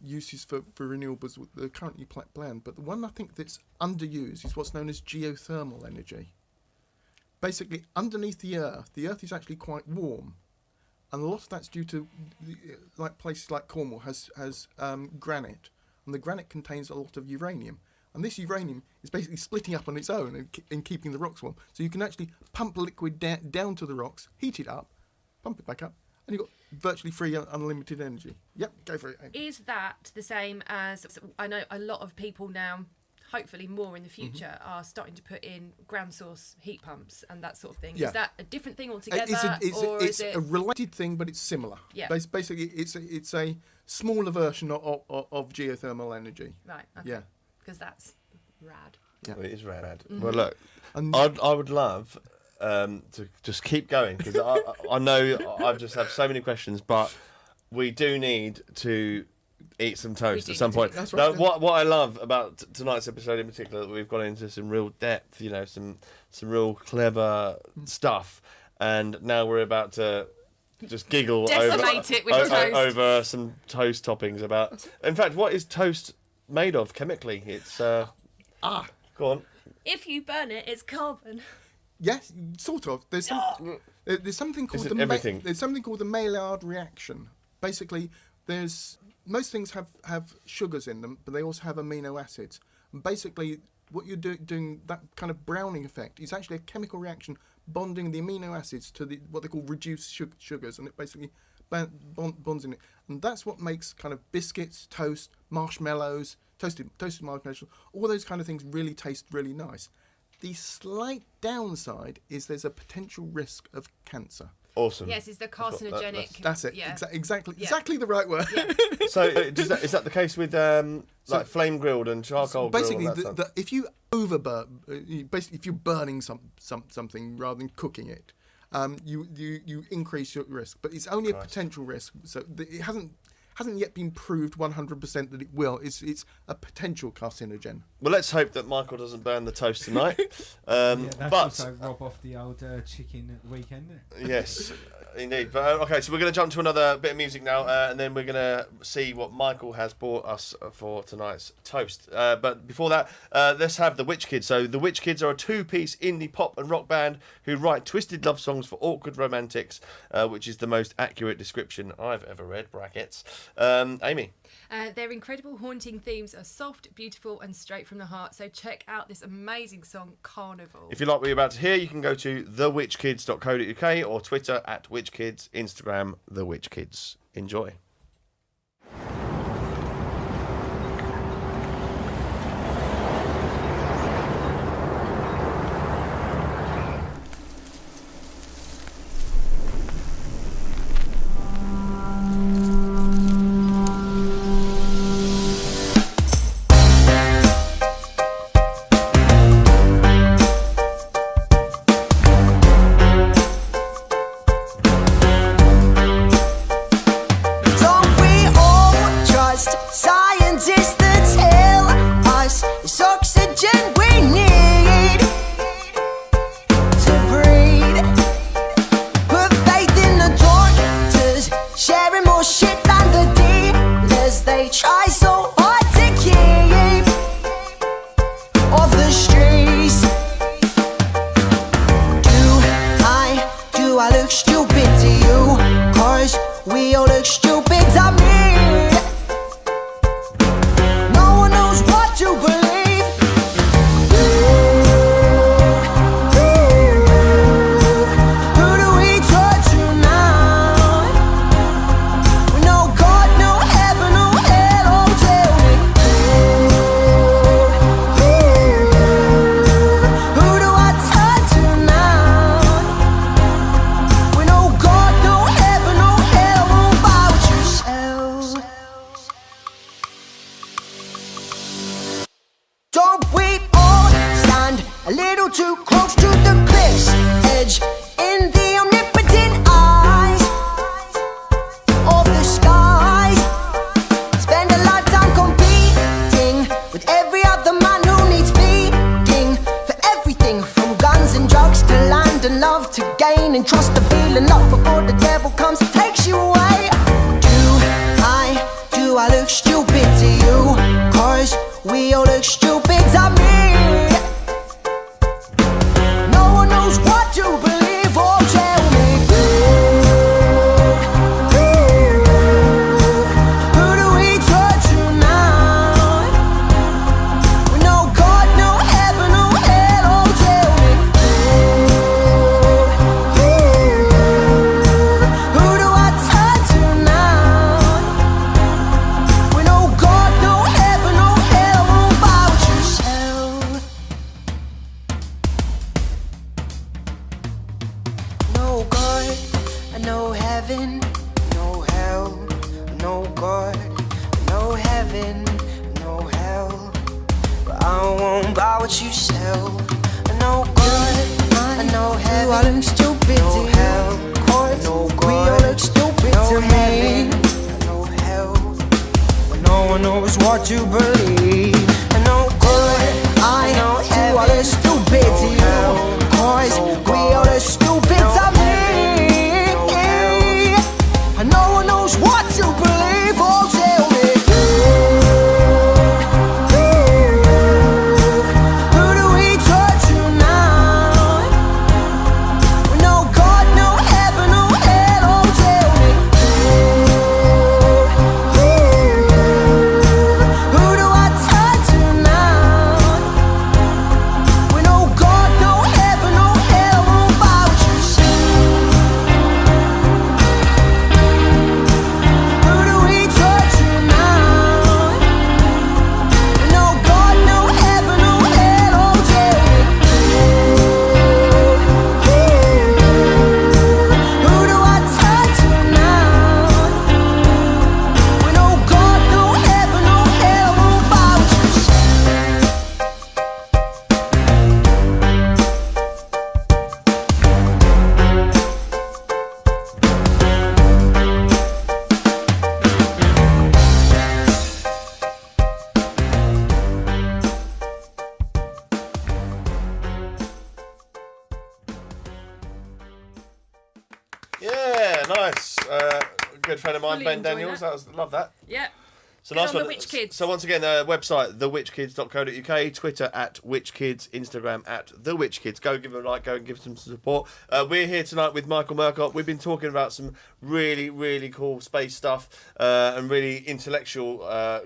uses for renewables that are currently planned, but the one I think that's underused is what's known as geothermal energy. Basically, underneath the Earth is actually quite warm, and a lot of that's due to like places like Cornwall has granite, and the granite contains a lot of uranium. And this uranium is basically splitting up on its own and keeping the rocks warm. So you can actually pump liquid down to the rocks, heat it up, pump it back up, and you've got virtually free, unlimited energy. Yep, go for it. Is that the same as, I know a lot of people now, hopefully more in the future, are starting to put in ground source heat pumps and that sort of thing. Yeah. Is that a different thing altogether? It's a related thing, but it's similar. Yeah. Basically, it's a smaller version of geothermal energy. Right, okay. Yeah. Because that's rad. Well, it is rad. Well, look, And- I would love to just keep going, because I know I've just have so many questions, but we do need to eat some toast We at do some need to point. eat That's Now, right. what I love about tonight's episode in particular, that we've gone into some real depth, you know, some real clever stuff, and now we're about to just giggle Decimate it with toast. over some toast toppings. In fact, what is toast made of chemically? It's go on. If you burn it, it's carbon. Yes, sort of. There's something called Isn't everything? there's something called the Maillard reaction. Basically, most things have sugars in them, but they also have amino acids. And basically, what you're doing, that kind of browning effect, is actually a chemical reaction bonding the amino acids to what they call reduced sugars, and it basically bonds in it. And that's what makes kind of biscuits, toast, marshmallows, toasted marshmallows, all those kind of things really taste really nice. The slight downside is there's a potential risk of cancer. Awesome. Yes, it's the carcinogenic. That's it. Yeah. Exactly the right word. Yeah. So is that the case with like flame grilled and charcoal Basically, grilled? and that if you if you're burning something rather than cooking it, you increase your risk. But it's only a potential risk, so it hasn't yet been proved 100% that it will. It's a potential carcinogen. Well, let's hope that Michael doesn't burn the toast tonight. That's but also rob off the old chicken at the weekend, isn't it? yes, indeed. But okay, so we're going to jump to another bit of music now, and then we're going to see what Michael has brought us for tonight's toast. But before that, let's have the Witch Kids. So the Witch Kids are a two-piece indie pop and rock band who write twisted love songs for awkward romantics, which is the most accurate description I've ever read. Brackets. Amy. Their incredible haunting themes are soft, beautiful and straight from the heart, so check out this amazing song, Carnival. If you like what you're about to hear, you can go to thewitchkids.co.uk or Twitter @witchkids, Instagram thewitchkids. Enjoy. Who do I good friend of mine, Fully Ben enjoy Daniels. that. Love that. Yeah. So Good last on one. the Witch Kids. So once again, website thewitchkids.co.uk, Twitter @witchkids, Instagram @thewitchkids. Go give them a like. Go and give them some support. We're here tonight with Michael Murcott. We've been talking about some really, really cool space stuff and really intellectual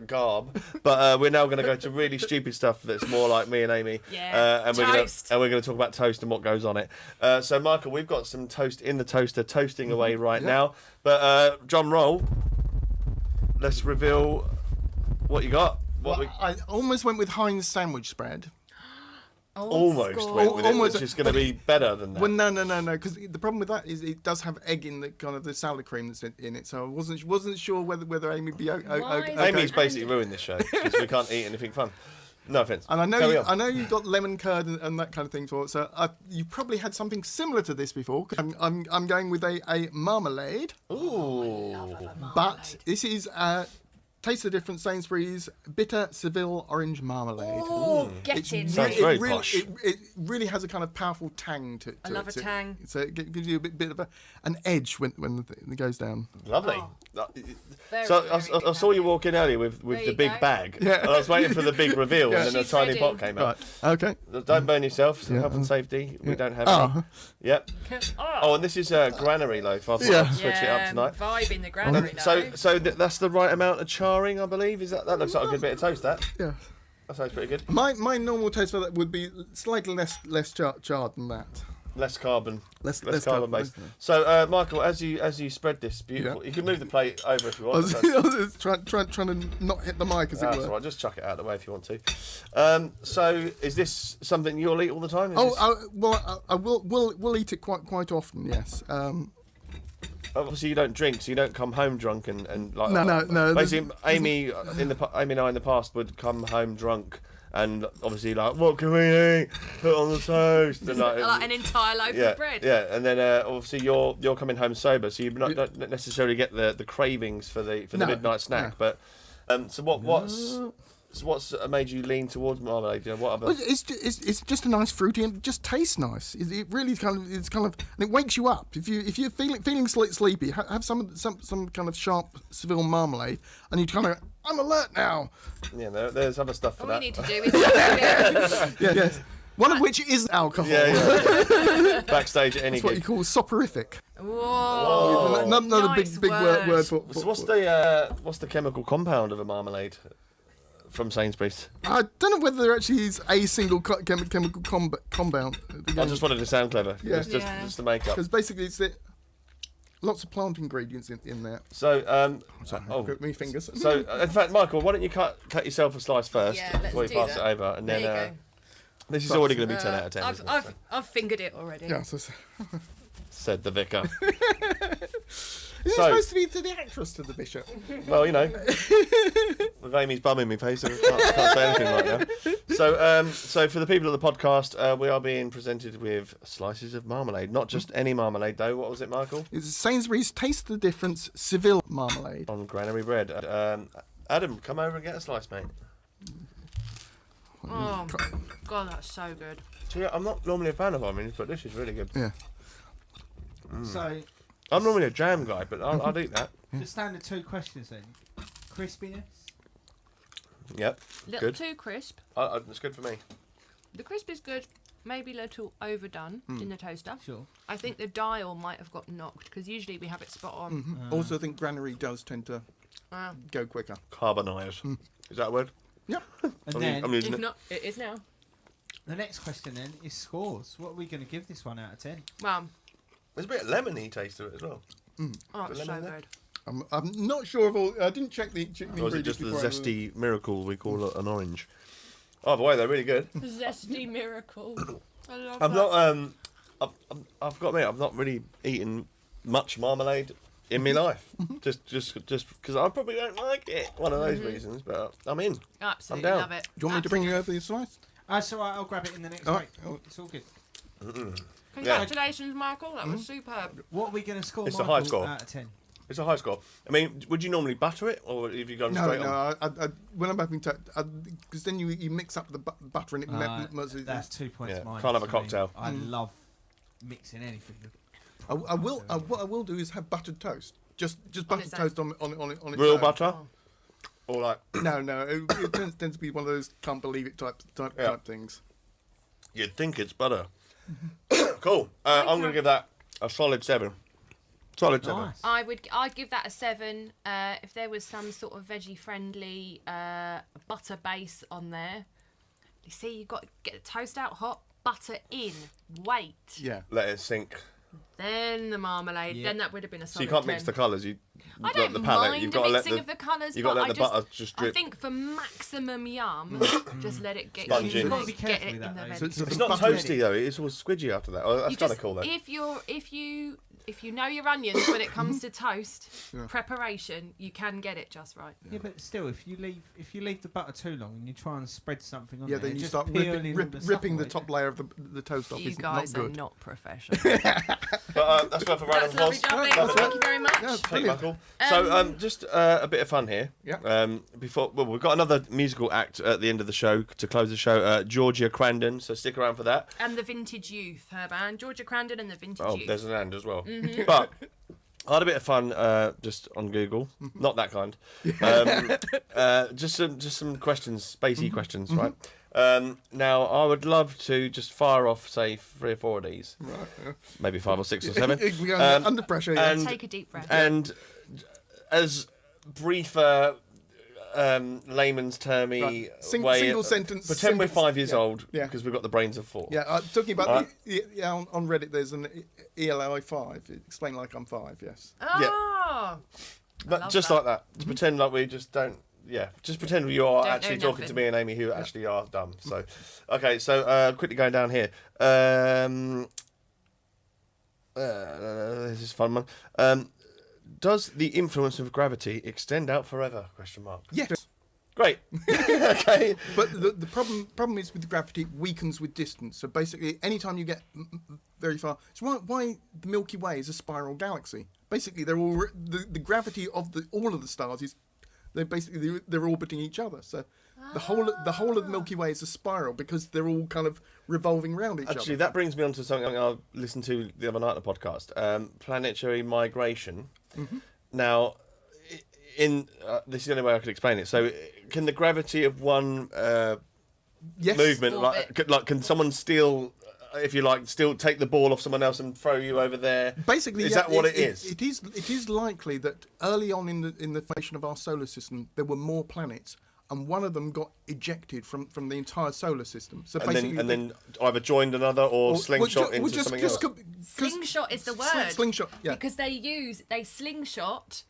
garb. But we're now going to go to really stupid stuff that's more like me and Amy. Yeah. And Toast. we're going to talk about toast and what goes on it. So Michael, we've got some toast in the toaster, toasting away right now. But drum roll. Let's reveal what you got. I almost went with Heinz sandwich spread. Almost went with Almost. it, which is going to be better than that. Well, no, because the problem with that is it does have egg in the kind of the salad cream that's in it. So I wasn't sure whether Amy would be okay. Amy's basically ruined this show because we can't eat anything fun. No offense. And Carry I on. know you've got lemon curd and that kind of thing for it. So you probably had something similar to this before. I'm going with a marmalade. Ooh. But this is Taste the Difference Sainsbury's Bitter Seville Orange Marmalade. Oh, get It's in. Sounds it very really, posh. it really has a kind of powerful tang to it. I love a tang. So it gives you a bit of an edge when it goes down. Lovely. Very, So very I saw you walk in earlier with There the you big go. bag. Yeah. And I was waiting for the big reveal, and then a She's tiny ready. pot came out. Right. Okay. Don't burn yourself. Health and safety. We don't have any. Yep. Oh, and this is granary loaf. I thought Yeah. I'd switch it up tonight. Vibe in the granary So that's the right amount of charring, I believe. Is that looks like a good bit of toast? That sounds pretty good. My normal taste for that would be slightly less charred than that. Less carbon. Less carbon carbon, based. less- So, Michael, as you spread this beautiful, you can move the plate over if you I want. was, That's, I was trying to not hit the mic as it that's were. all right. Just chuck it out of the way if you want to. So, is this something you'll eat all the time? Is this- I will eat it quite often. Yes. Obviously, you don't drink, so you don't come home drunk and like. No. Basically, Amy and I in the past would come home drunk. And obviously, like, what can we eat? Put on the toast. And like an entire loaf of bread. Yeah, and then obviously you're coming home sober, so you don't necessarily get the cravings for the midnight snack. no. But what's made you lean towards marmalade? You know, what other? Well, it's just a nice fruity and it just tastes nice. It really it's kind of and it wakes you up if you're feeling sleepy. Have some kind of sharp Seville marmalade and you kind of I'm alert now. Yeah, there's other stuff for All that. we need to do is Yes. One of which is alcohol. Yeah. Backstage at any That's what you gig. call soporific. Whoa. Another Nice big word for. So what's the chemical compound of a marmalade from Sainsbury's? I don't know whether there actually is a single chemical compound. I just wanted to sound clever. Yeah. Just to make up. Because basically it's lots of plant ingredients in there. So Got me fingers. So, in fact, Michael, why don't you cut yourself a slice first Yeah, let's before you do pass that. it over, and There you then go. this is already going to be 10 out of 10. isn't it? I've fingered it already. Yeah, so Said the vicar. is it So- supposed to be to the actress to the bishop? Well, you know, with Amy's bum in my face, I can't say anything right now. So for the people of the podcast, we are being presented with slices of marmalade, not just any marmalade though. What was it, Michael? It's Sainsbury's Taste the Difference Seville marmalade. On granary bread. Adam, come over and get a slice, mate. Oh, God, that's so good. So, yeah, I'm not normally a fan of onions, but this is really good. Yeah. So, I'm normally a jam guy, but I'd eat that. the standard 2 questions then. Crispiness. Yep, Little good. too crisp. It's good for me. The crisp is good. Maybe a little overdone in the toaster. Sure. I think the dial might have got knocked because usually we have it spot on. Also, I think granary does tend to go quicker. Carbonise. Is that a word? Yeah. And then I'm using If it. not, it is now. the next question then is scores. What are we going to give this one out of 10? Well, There's a bit of lemony taste to it as well. oh, it's so lemon there? good. I'm not sure of all. I didn't check the Or is it ingredients just the before I- zesty miracle we call it an orange? Either way, they're really good. Zesty miracle. I love I'm that. not. I've got to admit, I've not really eaten much marmalade in my life. just because I probably don't like it. One of those reasons, but I'm in. Absolutely down. love it. Do you want me to bring you over the slice? That's all right, I'll grab it in the next Oh, break. oh. It's all good. Congratulations, Michael. That was superb. What are we going to score It's a Michael high score. out of 10? It's a high score. I mean, would you normally butter it, or have you gone straight on? I when I'm having to, because then you mix up the butter and it. That's 2 points Yeah, minus can't have a for me. cocktail. I love mixing anything. What I will do is have buttered toast. Just On butter its own. toast on its Real own. butter, or like No, it tends to be one of those can't believe it type things. you'd think it's butter. Cool. I'm going to give that a solid 7. Solid 7. Nice. I'd give that a 7. If there was some sort of veggie friendly butter base on there. You see, you've got to get the toast out hot, butter in, wait. Yeah. Let it sink. Then the marmalade. Yeah. Then that would have been a So solid you can't mix 10. the colours. You I got don't the palette. mind You've the got to let mixing the of the colours, you've got to but let the butter just I drip. think for maximum yum, just let it get Sponge in. You've got to be get careful it with in that, the though. veg. So It's the not butter- toasty though. It's all squidgy after that. Oh, that's You kind of just- cool though. if you know your onions when it comes to toast preparation, you can get it just right. Yeah, but still, if you leave the butter too long and you try and spread something on Yeah, there, then you just start peeling all the stuff ripping the away. top layer of the toast off. You It's guys not are good. not professional. But that's worth a round That's of lovely, applause. lovely. Thank you very much. Yeah, Thank you, brilliant. Michael. So, just a bit of fun here. Yeah. We've got another musical act at the end of the show to close the show. Georgia Crandon. So stick around for that. And the Vintage Youth, her band, Georgia Crandon and the Vintage Oh, Youth. there's an and as well. Mm-hmm. But I had a bit of fun just on Google. Not that kind. Just some questions, spacey questions, right? Now, I would love to just fire off, say, 3 or 4 of these. Right. Maybe 5 or 6 or 7. We're under pressure. Yeah. and- Take a deep breath. And as brief layman's termy Right. way, Single sentence. pretend we're 5 years yeah. old Yeah. because we've got the brains of 4. Yeah, talking about Right. on Reddit, there's an ELI 5. Explain like I'm 5. Yes. Oh! But love just that. like that, to pretend like we just don't. Yeah, just pretend you are Don't actually know talking to nothing. me and Amy, who actually are dumb. So, okay, so quickly going down here. This is a fun one. Does the influence of gravity extend out forever? Question mark. Yes. Great. Okay. But the problem is with gravity, it weakens with distance. So basically, anytime you get very far, it's why the Milky Way is a spiral galaxy. Basically, they're all the gravity of all of the stars is they're orbiting each other. So the whole of the Milky Way is a spiral because they're all kind of revolving around each Actually, other. that brings me on to something I listened to the other night on the podcast. Planetary migration. Mm-hmm. Now, this is the only way I could explain it. So, can the gravity of one Yes. movement, Orbit. can someone steal, if you like, still take the ball off someone else and throw you over there? Basically, is yeah, that what it is? It is likely that early on in the formation of our solar system, there were more planets, and one of them got ejected from the entire solar system. So basically, and then either joined another or slingshot into something else. Slingshot is the word. Slingshot, yeah. Because they slingshot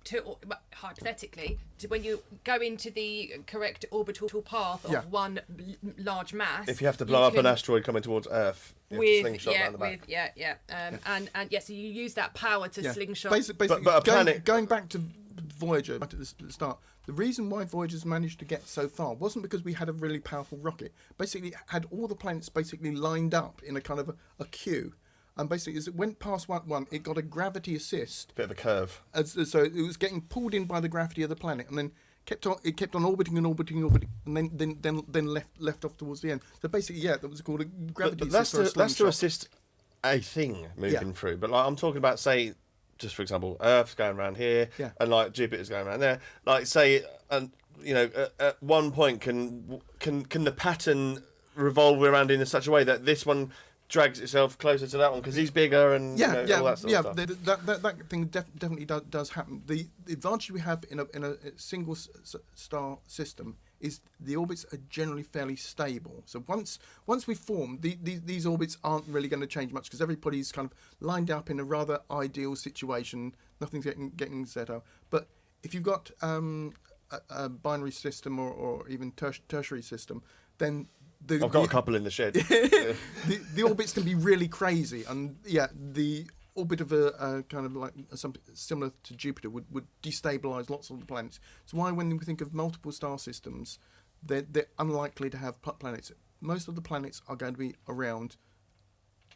to, hypothetically, when you go into the correct orbital path of Yeah. one large mass. If you have to blow up an asteroid coming towards Earth, you have to slingshot around the back. And so you use that power to Yeah. slingshot. Basically, But a planet- going back to Voyager, back at the start, the reason why Voyager's managed to get so far wasn't because we had a really powerful rocket. Basically, it had all the planets basically lined up in a kind of a queue. And basically, as it went past one, it got a gravity assist. Bit of a curve. So it was getting pulled in by the gravity of the planet, and then kept on orbiting, and then left off towards the end. So basically, yeah, that was called a gravity But that's assist. to assist a thing moving through. But like I'm talking about, say, just for example, Earth's going around here, Yeah. and like Jupiter's going around there. Like say, and at one point, can the pattern revolve around in such a way that this one drags itself closer to that one because he's bigger and all that sort of stuff. That thing definitely does happen. The advantage we have in a single star system is the orbits are generally fairly stable. So once we form, these orbits aren't really going to change much because everybody's kind of lined up in a rather ideal situation. Nothing's getting set up. But if you've got a binary system or even tertiary system, then I've got a couple in the shed. the orbits can be really crazy, and the orbit of a kind of like something similar to Jupiter would destabilize lots of the planets. So why, when we think of multiple star systems, they're unlikely to have planets. Most of the planets are going to be around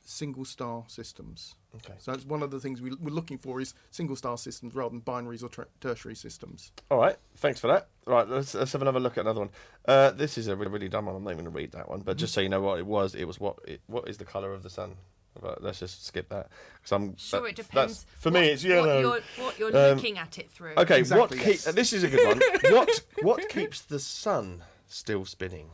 single star systems. Okay. So that's one of the things we're looking for is single star systems rather than binaries or tertiary systems. All right, thanks for that. Right, let's have another look at another one. This is a really, really dumb one. I'm not even going to read that one, but just so you know what it was what is the colour of the sun? But let's just skip that. Cause I'm Sure, it depends. For me, it's yellow. What you're looking at it through. Okay, Exactly, yes. this is a good one. What keeps the sun still spinning?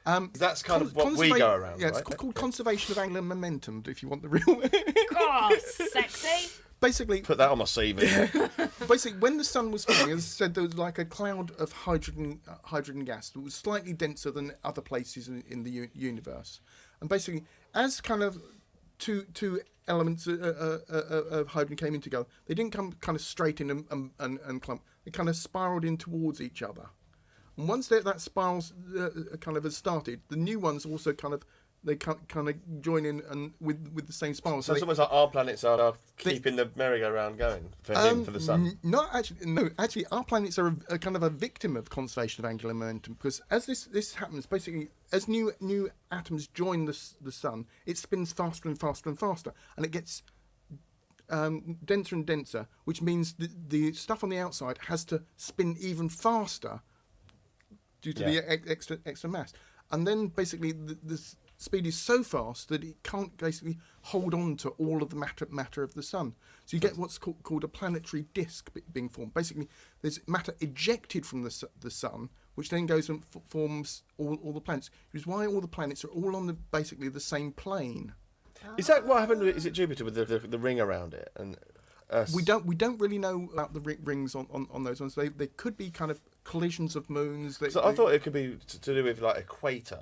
That's kind of what we go around, Yeah, right? it's called conservation of angular momentum, if you want the real... Oh, sexy. Basically, Put that on my CV. basically, when the sun was forming, as I said, there was like a cloud of hydrogen gas that was slightly denser than other places in the universe. And basically, as kind of two elements of hydrogen came in together, they didn't come kind of straight in and clump. They kind of spiraled in towards each other. And once that spiral kind of has started, the new ones also kind of join in and with the same spiral. So it's almost like our planets are keeping the merry-go-round going for the sun. Actually, our planets are a kind of a victim of conservation of angular momentum, because as this happens, basically, as new atoms join the sun, it spins faster and faster and faster, and it gets denser and denser, which means the stuff on the outside has to spin even faster due to the extra mass. And then basically the speed is so fast that it can't basically hold on to all of the matter of the sun. So you get what's called a planetary disk being formed. Basically, there's matter ejected from the sun, which then goes and forms all the planets. Which is why all the planets are all on basically the same plane. Is that what happened? Is it Jupiter with the ring around it? And we don't really know about the rings on those ones. They could be kind of collisions of moons. So I thought it could be to do with like equator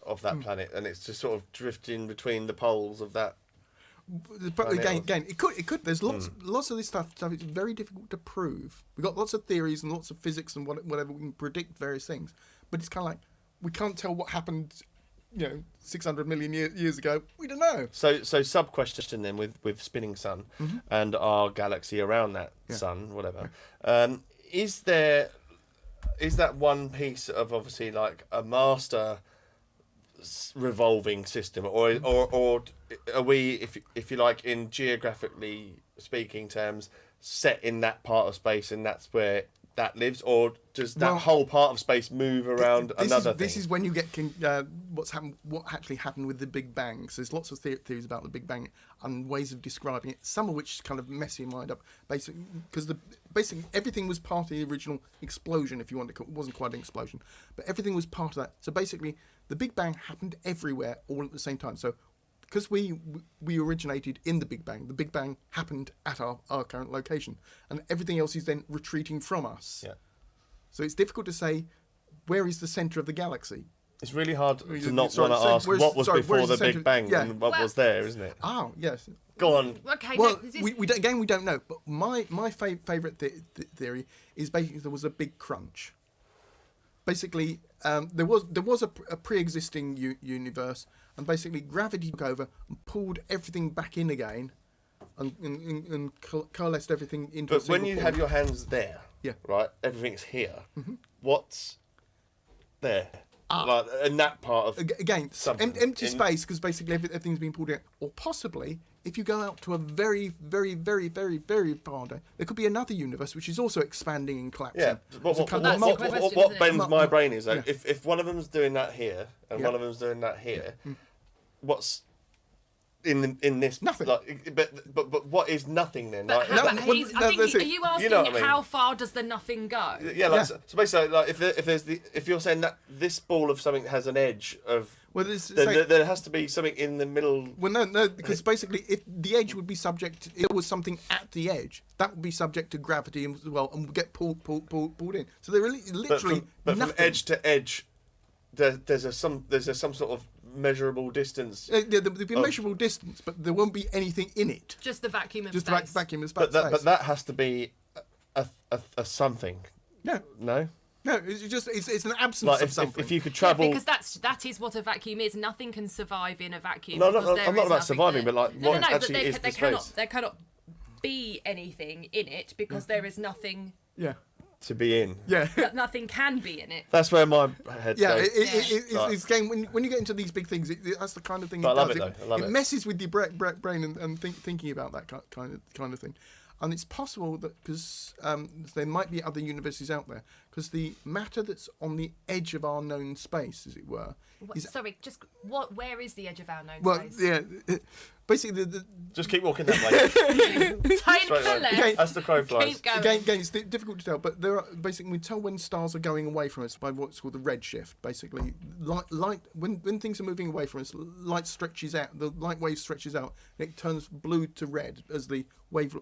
of that planet, and it's just sort of drifting between the poles of that. But again, it could. There's lots of this stuff. It's very difficult to prove. We've got lots of theories and lots of physics and whatever. We can predict various things, but it's kind of like we can't tell what happened, 600 million years ago. We don't know. So sub question then with spinning sun and our galaxy around that sun, whatever. Is that one piece of obviously like a master revolving system, or are we, if you like, in geographically speaking terms, set in that part of space and that's where that lives, or does that whole part of space move around another thing? This is when you get what actually happened with the Big Bang. So there's lots of theories about the Big Bang and ways of describing it, some of which kind of mess your mind up, basically, because basically everything was part of the original explosion, if you want to call it. It wasn't quite an explosion, but everything was part of that. So basically, the Big Bang happened everywhere all at the same time. So because we originated in the Big Bang happened at our current location, and everything else is then retreating from us. Yeah. So it's difficult to say where is the centre of the galaxy. It's really hard to not want to ask what was before the Big Bang and what was there, isn't it? Oh, yes. Go on. Okay. Well, we don't know, but my favourite theory is basically there was a big crunch. Basically, there was a pre-existing universe, and basically gravity took over and pulled everything back in again, and coalesced everything into. But when you have your hands there, right, everything's here. What's there? Like in that part of again empty space, because basically everything's been pulled out. Or possibly, if you go out to a very, very, very, very, very far down, there could be another universe which is also expanding and collapsing. Yeah. What bends my brain is that if one of them's doing that here and one of them's doing that here, what's in this nothing? Like, but what is nothing then? But Like, are you asking what I mean? how far does the nothing go? Yeah, so basically, like if you're saying that this ball of something has an edge of, there has to be something in the middle. Well, no, because basically, if the edge would be subject, if there was something at the edge, that would be subject to gravity as well, and would get pulled in. So they're really literally but nothing. from edge to edge, there's some sort of measurable distance. There'll be a measurable distance, but there won't be anything in it. Just the vacuum of space. Just the vacuum of space. But that has to be a something. No. No, it's an absence of something. If you could travel, because that is what a vacuum is. Nothing can survive in a vacuum. No, I'm not about surviving, but like what actually is the space? There cannot be anything in it because there is nothing. Yeah. To be in. Yeah. Nothing can be in it. That's where my head goes. It's again when you get into these big things, that's the kind of thing. But I love it though. I love it. It messes with your brain and thinking about that kind of thing. And it's possible that because there might be other universes out there, because the matter that's on the edge of our known space, as it were, Where is the edge of our known space? Well, yeah, basically the Just keep walking that way. Turn Straight to line. left. As the crow flies. Keep going. Again, it's difficult to tell, but there are basically we tell when stars are going away from us by what's called the redshift. Basically, light when things are moving away from us, light stretches out. The light wave stretches out, and it turns blue to red as the wave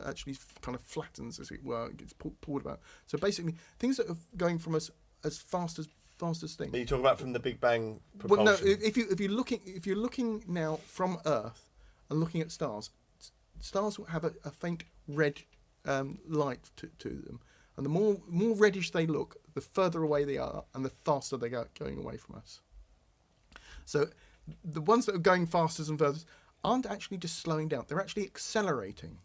actually kind of flattens, as it were. It gets pulled about. So basically, things that are going from us as fast as things. Are you talking about from the Big Bang Well, no. propulsion? If you're looking now from Earth and looking at stars, stars will have a faint red light to them, and the more reddish they look, the further away they are, and the faster they go going away from us. So, the ones that are going fastest and furthest aren't actually just slowing down; they're actually accelerating.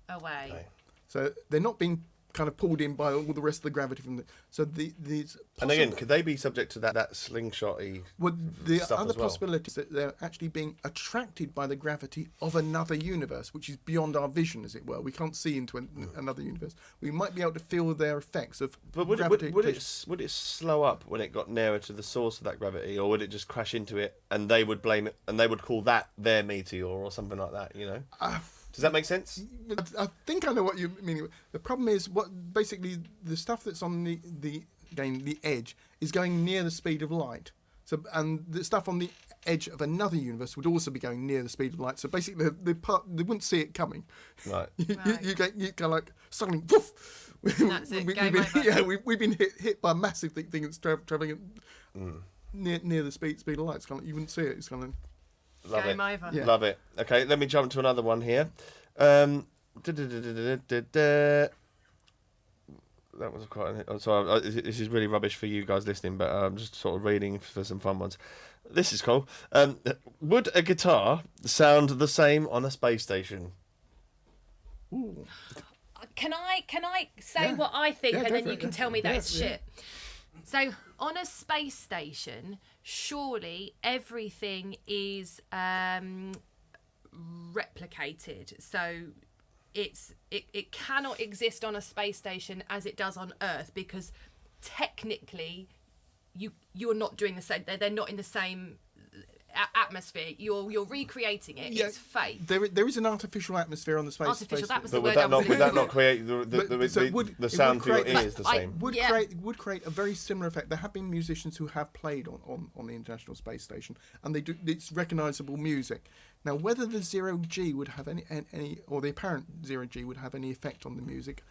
Away. Okay. So they're not being kind of pulled in by all the rest of the gravity from the. So these. And again, could they be subject to that slingshot-y Well, the stuff other as well? possibility is that they're actually being attracted by the gravity of another universe, which is beyond our vision, as it were. We can't see into another universe. We might be able to feel their effects of But would gravitation. it slow up when it got nearer to the source of that gravity, or would it just crash into it and they would blame it and they would call that their meteor or something like that? You know, does that make sense? I think I know what you mean. The problem is what basically the stuff that's on the edge is going near the speed of light. So and the stuff on the edge of another universe would also be going near the speed of light. So basically, they wouldn't see it coming. Right. You kind of like suddenly, woof. That's it, game over. We've been hit by a massive thing that's traveling at near the speed of light. It's kind of you wouldn't see it. It's kind of. Love Game it. over. Yeah. Love it. Okay, let me jump to another one here. That was quite. I'm sorry, this is really rubbish for you guys listening, but I'm just sort of reading for some fun ones. This is cool. Would a guitar sound the same on a space station? Ooh. Can I say Yeah. what I think, Yeah, and go then for you it, can yeah. tell me that Yeah, it's yeah. shit. So on a space station, surely everything is replicated. So it cannot exist on a space station as it does on Earth, because technically you're not doing the same. They're not in the same atmosphere. You're recreating it. Yeah, It's fake. There is an artificial atmosphere on the space Artificial, station. that was But the would word that I was looking not for. create So it the sound for your create- ears the I- same? Would Yeah. create a very similar effect. There have been musicians who have played on the International Space Station, and they do. It's recognisable music. Now, whether the 0G would have any or the apparent 0G would have any effect on the music,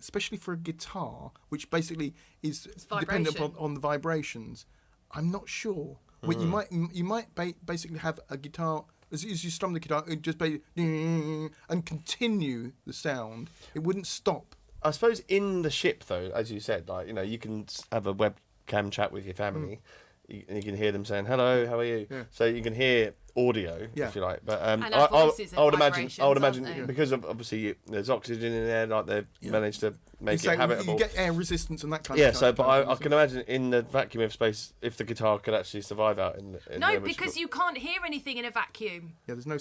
especially for a guitar, which basically is dependent vibration. on the vibrations, I'm not sure. Well, you might basically have a guitar. As you strum the guitar, it just and continue the sound. It wouldn't stop. I suppose in the ship, though, as you said, like, you know, you can have a webcam chat with your family. You can hear them saying hello, how are you? Yeah. So you can hear audio, Yeah. if you like. But And our voices and I would vibrations, imagine aren't they? because of obviously there's oxygen in there, like they've managed to make So it habitable. you get air resistance and that kind Yeah, of so but I kind of can imagine in the vacuum of space, if the guitar could actually survive out in No, there, which because you can't hear anything in a vacuum. Yeah, there's no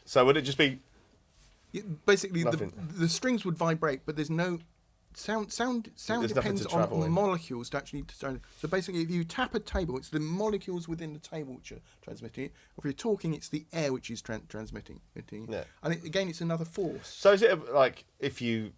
So would it just be basically Nothing. the strings would vibrate, but there's no sound. Sound There's nothing depends to on travel the in. molecules to actually sound. So basically, if you tap a table, it's the molecules within the table which are transmitting it. If you're talking, it's the air which is transmitting it. Yeah. And again, it's another force. so? Is it like if you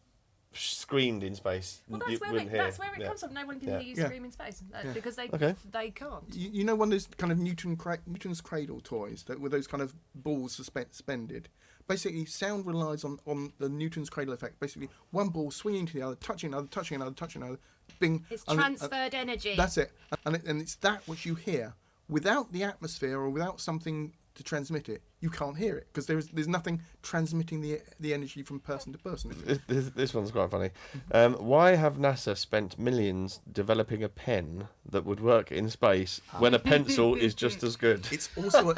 screamed in space, Well, you wouldn't hear? that's where it comes from. No one can hear you Yeah. scream in space because they Okay. they can't. You know one of those kind of Newton's cradle toys with those kind of balls suspended. Basically, sound relies on the Newton's cradle effect. Basically, one ball swinging to the other, touching another, touching another, touching another. Bing. It's and transferred energy. That's it, and it's that which you hear. Without the atmosphere or without something to transmit it, you can't hear it because there's nothing transmitting the energy from person to person. This one's quite funny. Why have NASA spent millions developing a pen that would work in space when a pencil is just as good? It's also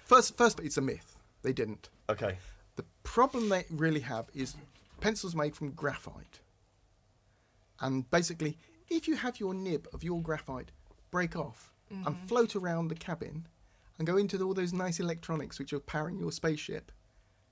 first, it's a myth. They didn't. Okay. The problem they really have is pencils made from graphite. And basically, if you have your nib of your graphite break off and float around the cabin and go into all those nice electronics which are powering your spaceship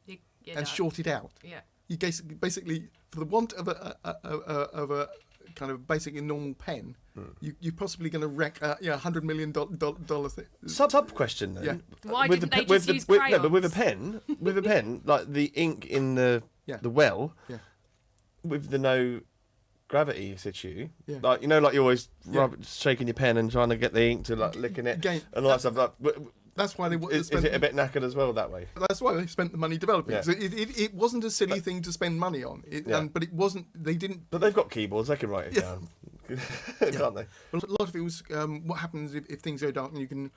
You're and done. short it out, Yeah. you basically, for the want of a kind of basically a normal pen, you're possibly going to wreck $100 million thing. Sub question then. Yeah. Why With didn't the- they with just the- use with- crayons? No, but with a pen, like the ink in the well, Yeah. with the no gravity situ, Yeah. like like you always shaking your pen and trying to get the ink to like licking it Again, and all that stuff. Like, That's why they is it a bit knackered as well that way? That's why they spent the money developing. Yeah. So it wasn't a silly thing to spend money on. But it wasn't. They didn't. But they've got keyboards; they can write it down, can't they? Well, a lot of it was what happens if things go dark and you can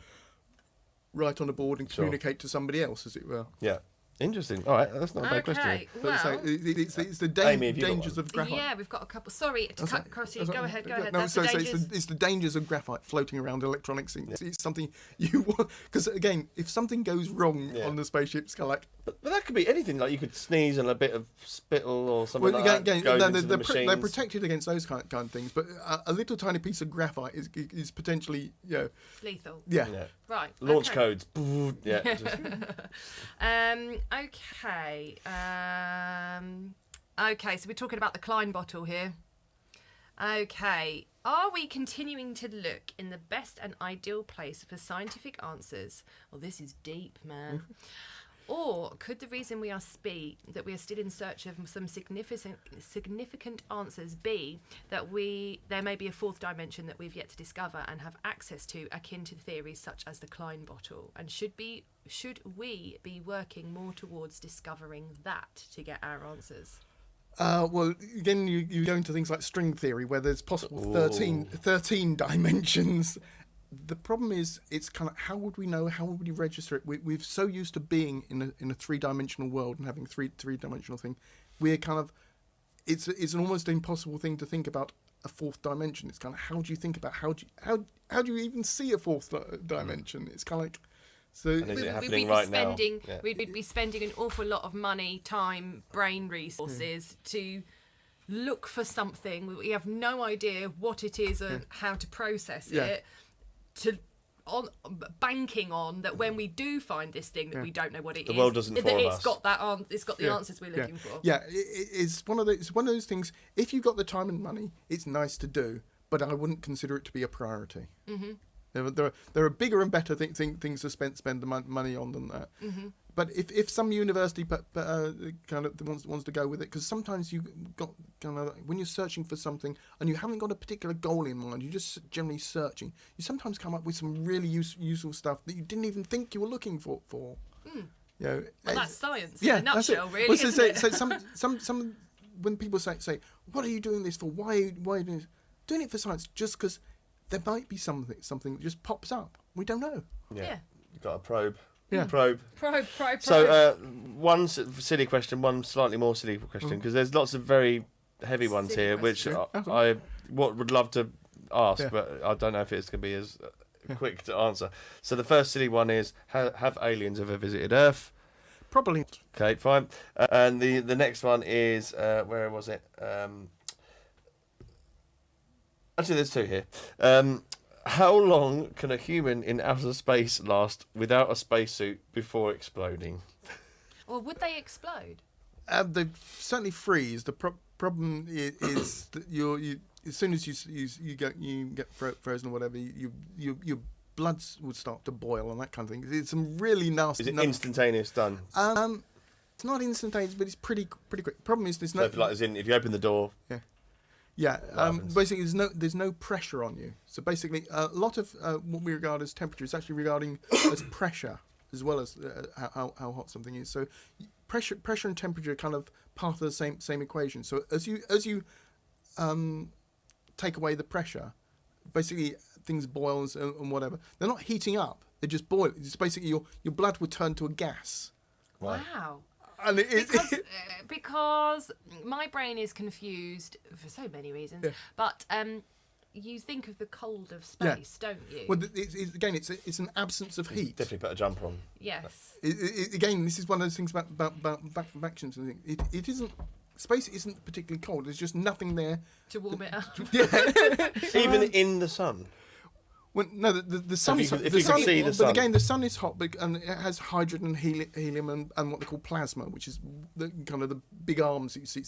write on a board and communicate to somebody else, as it were. Yeah, interesting. All right, that's not a bad question. Okay, But well, it's the Amy, have you got dangers one? of graphite. yeah, we've got a couple. Sorry to cut across you. Go ahead. No, That's so the dangers. it's the dangers of graphite floating around electronics. It's something you want, because again, if something goes wrong on the spaceship, it's kind of like. But that could be anything. Like you could sneeze and a bit of spittle or something Well, like again, that goes no, into the they're machines. protected against those kind of things, but a little tiny piece of graphite is potentially, Lethal. yeah. Yeah. Right. Launch okay. codes. Yeah. just- Okay. Okay, so we're talking about the Klein bottle here. Okay. Are we continuing to look in the best and ideal place for scientific answers? Well, this is deep, man. Or could the reason we are that we are still in search of some significant answers be that there may be a fourth dimension that we've yet to discover and have access to, akin to theories such as the Klein bottle? And should we be working more towards discovering that to get our answers? Well, again, you go into things like string theory, where there's possible 13 dimensions. The problem is, it's kind of, how would we know? How would we register it? We're so used to being in a three-dimensional world and having three-dimensional thing. We're kind of, it's an almost impossible thing to think about a fourth dimension. It's kind of, how do you think about how do you even see a fourth dimension? It's kind of like, so And is it happening right now? Yeah. We'd be spending an awful lot of money, time, brain resources to look for something. We have no idea what it is and how to process it. Banking on that when we do find this thing that we don't know what it is, The world doesn't that inform it's us. got that it's got the answers we're looking for. Yeah, it's one of those things. If you've got the time and money, it's nice to do, but I wouldn't consider it to be a priority. Mm-hmm. There are bigger and better things to spend the money on than that. Mm-hmm. But if some university kind of wants to go with it, because sometimes you got kind of, when you're searching for something and you haven't got a particular goal in mind, you're just generally searching. You sometimes come up with some really useful stuff that you didn't even think you were looking for. Mm. Well, that's science yeah, in a nutshell, that's it. really. Well, Isn't it? so some when people say, what are you doing this for? Why are you doing this? Doing it for science just because there might be something that just pops up. We don't know. Yeah. You've got a probe. Yeah. Probe. Probe. So one silly question, one slightly more silly question, because there's lots of very heavy ones Silly here, which question. I would love to ask, Yeah. but I don't know if it's going to be as quick to answer. So the first silly one is, have aliens ever visited Earth? Probably. Okay, fine. And the next one is, where was it? Actually, there's two here. How long can a human in outer space last without a spacesuit before exploding? Or would they explode? They certainly freeze. The problem is that you as soon as you get frozen or whatever, your blood would start to boil and that kind of thing. It's some really nasty. Is it instantaneous done? It's not instantaneous, but it's pretty quick. Problem is there's So no. if, like, as in, if you open the door, Yeah, happens? basically there's no pressure on you. So basically, a lot of what we regard as temperature is actually regarding as pressure as well as how hot something is. So pressure and temperature are kind of part of the same equation. So as you take away the pressure, basically things boil and whatever. They're not heating up; they just boil. It's basically your blood would turn to a gas. right. Wow. And Because my brain is confused for so many reasons. Yeah. But you think of the cold of space, don't you? well, it's an absence of heat. Definitely put a jumper on. Yes. Again, this is one of those things about vacuums and things. It isn't. Space isn't particularly cold. There's just nothing there. To warm it up. Even in the sun. The sun. if you can see the sun. But again, the sun is hot, and it has hydrogen, helium, and what they call plasma, which is the kind of the big arms that you see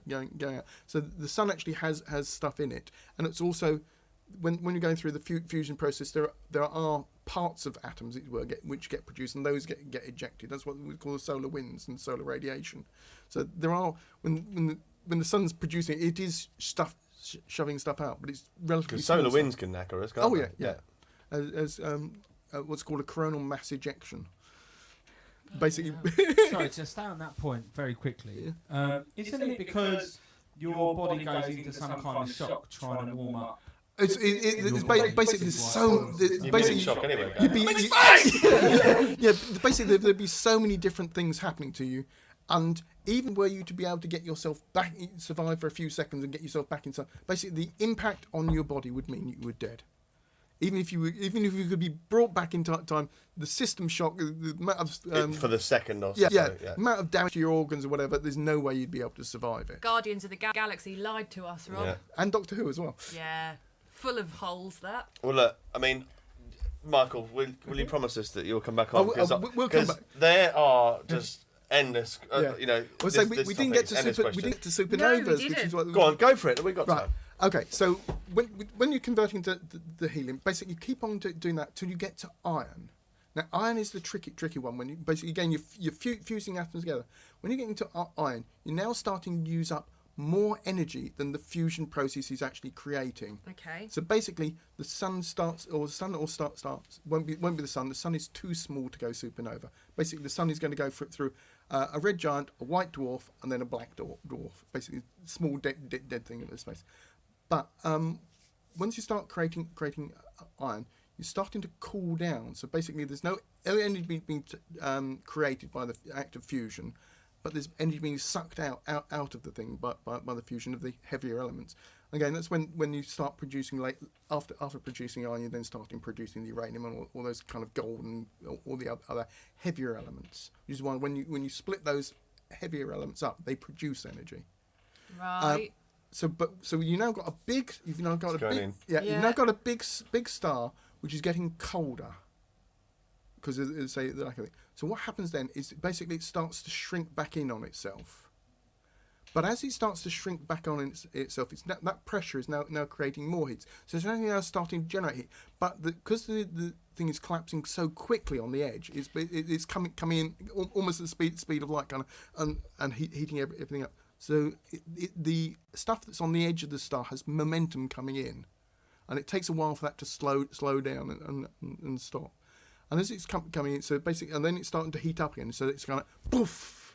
going out. So the sun actually has stuff in it, and it's also when you're going through the fusion process, there are parts of atoms which get produced, and those get ejected. That's what we call the solar winds and solar radiation. So there are when the sun's producing it is stuff. Shoving stuff out, but it's relatively small. Solar winds can knacker us, can't they? Yeah. As what's called a coronal mass ejection. Basically. Sorry, to stay on that point very quickly. Isn't it because your body goes into some kind of shock trying to warm up? It's basically so. Basically, shock anyway. Basically, there'd be so many different things happening to you. And even were you to be able to get yourself back, survive for a few seconds and get yourself back inside, basically the impact on your body would mean you were dead. Even if you could be brought back in time, the system shock, the amount of for the second or so. Yeah, amount of damage to your organs or whatever, there's no way you'd be able to survive it. Guardians of the Galaxy lied to us, Rob. Yeah. And Doctor Who as well. Yeah, full of holes. That. Well, look, I mean, Michael, will you promise us that you'll come back on? We'll come back. There are just endless, we didn't get to supernovas, which is what. Go on, go for it. We've got time. Okay, so when you're converting to the helium, basically you keep on doing that till you get to iron. Now, iron is the tricky one. When you basically again you're fusing atoms together. When you get into iron, you're now starting to use up more energy than the fusion process is actually creating. Okay. So basically, the sun won't be the sun. The sun is too small to go supernova. Basically, the sun is going to go through a red giant, a white dwarf, and then a black dwarf. Basically, small dead thing in the space. But once you start creating iron, you're starting to cool down. So basically, there's no energy being created by the act of fusion, but there's energy being sucked out of the thing by the fusion of the heavier elements. Again, that's when you start producing after producing iron, you're then starting producing the uranium and all those kind of gold and all the other heavier elements. Which is why when you split those heavier elements up, they produce energy. Right. So you've now got a big star which is getting colder because so what happens then is basically it starts to shrink back in on itself. But as it starts to shrink back on itself, that pressure is now creating more heat. So it's now starting to generate heat. But because the thing is collapsing so quickly on the edge, it's coming in almost at the speed of light, kind of, and heating everything up. So the stuff that's on the edge of the star has momentum coming in, and it takes a while for that to slow down and stop. And as it's coming in, so basically, and then it's starting to heat up again. So it's kind of poof.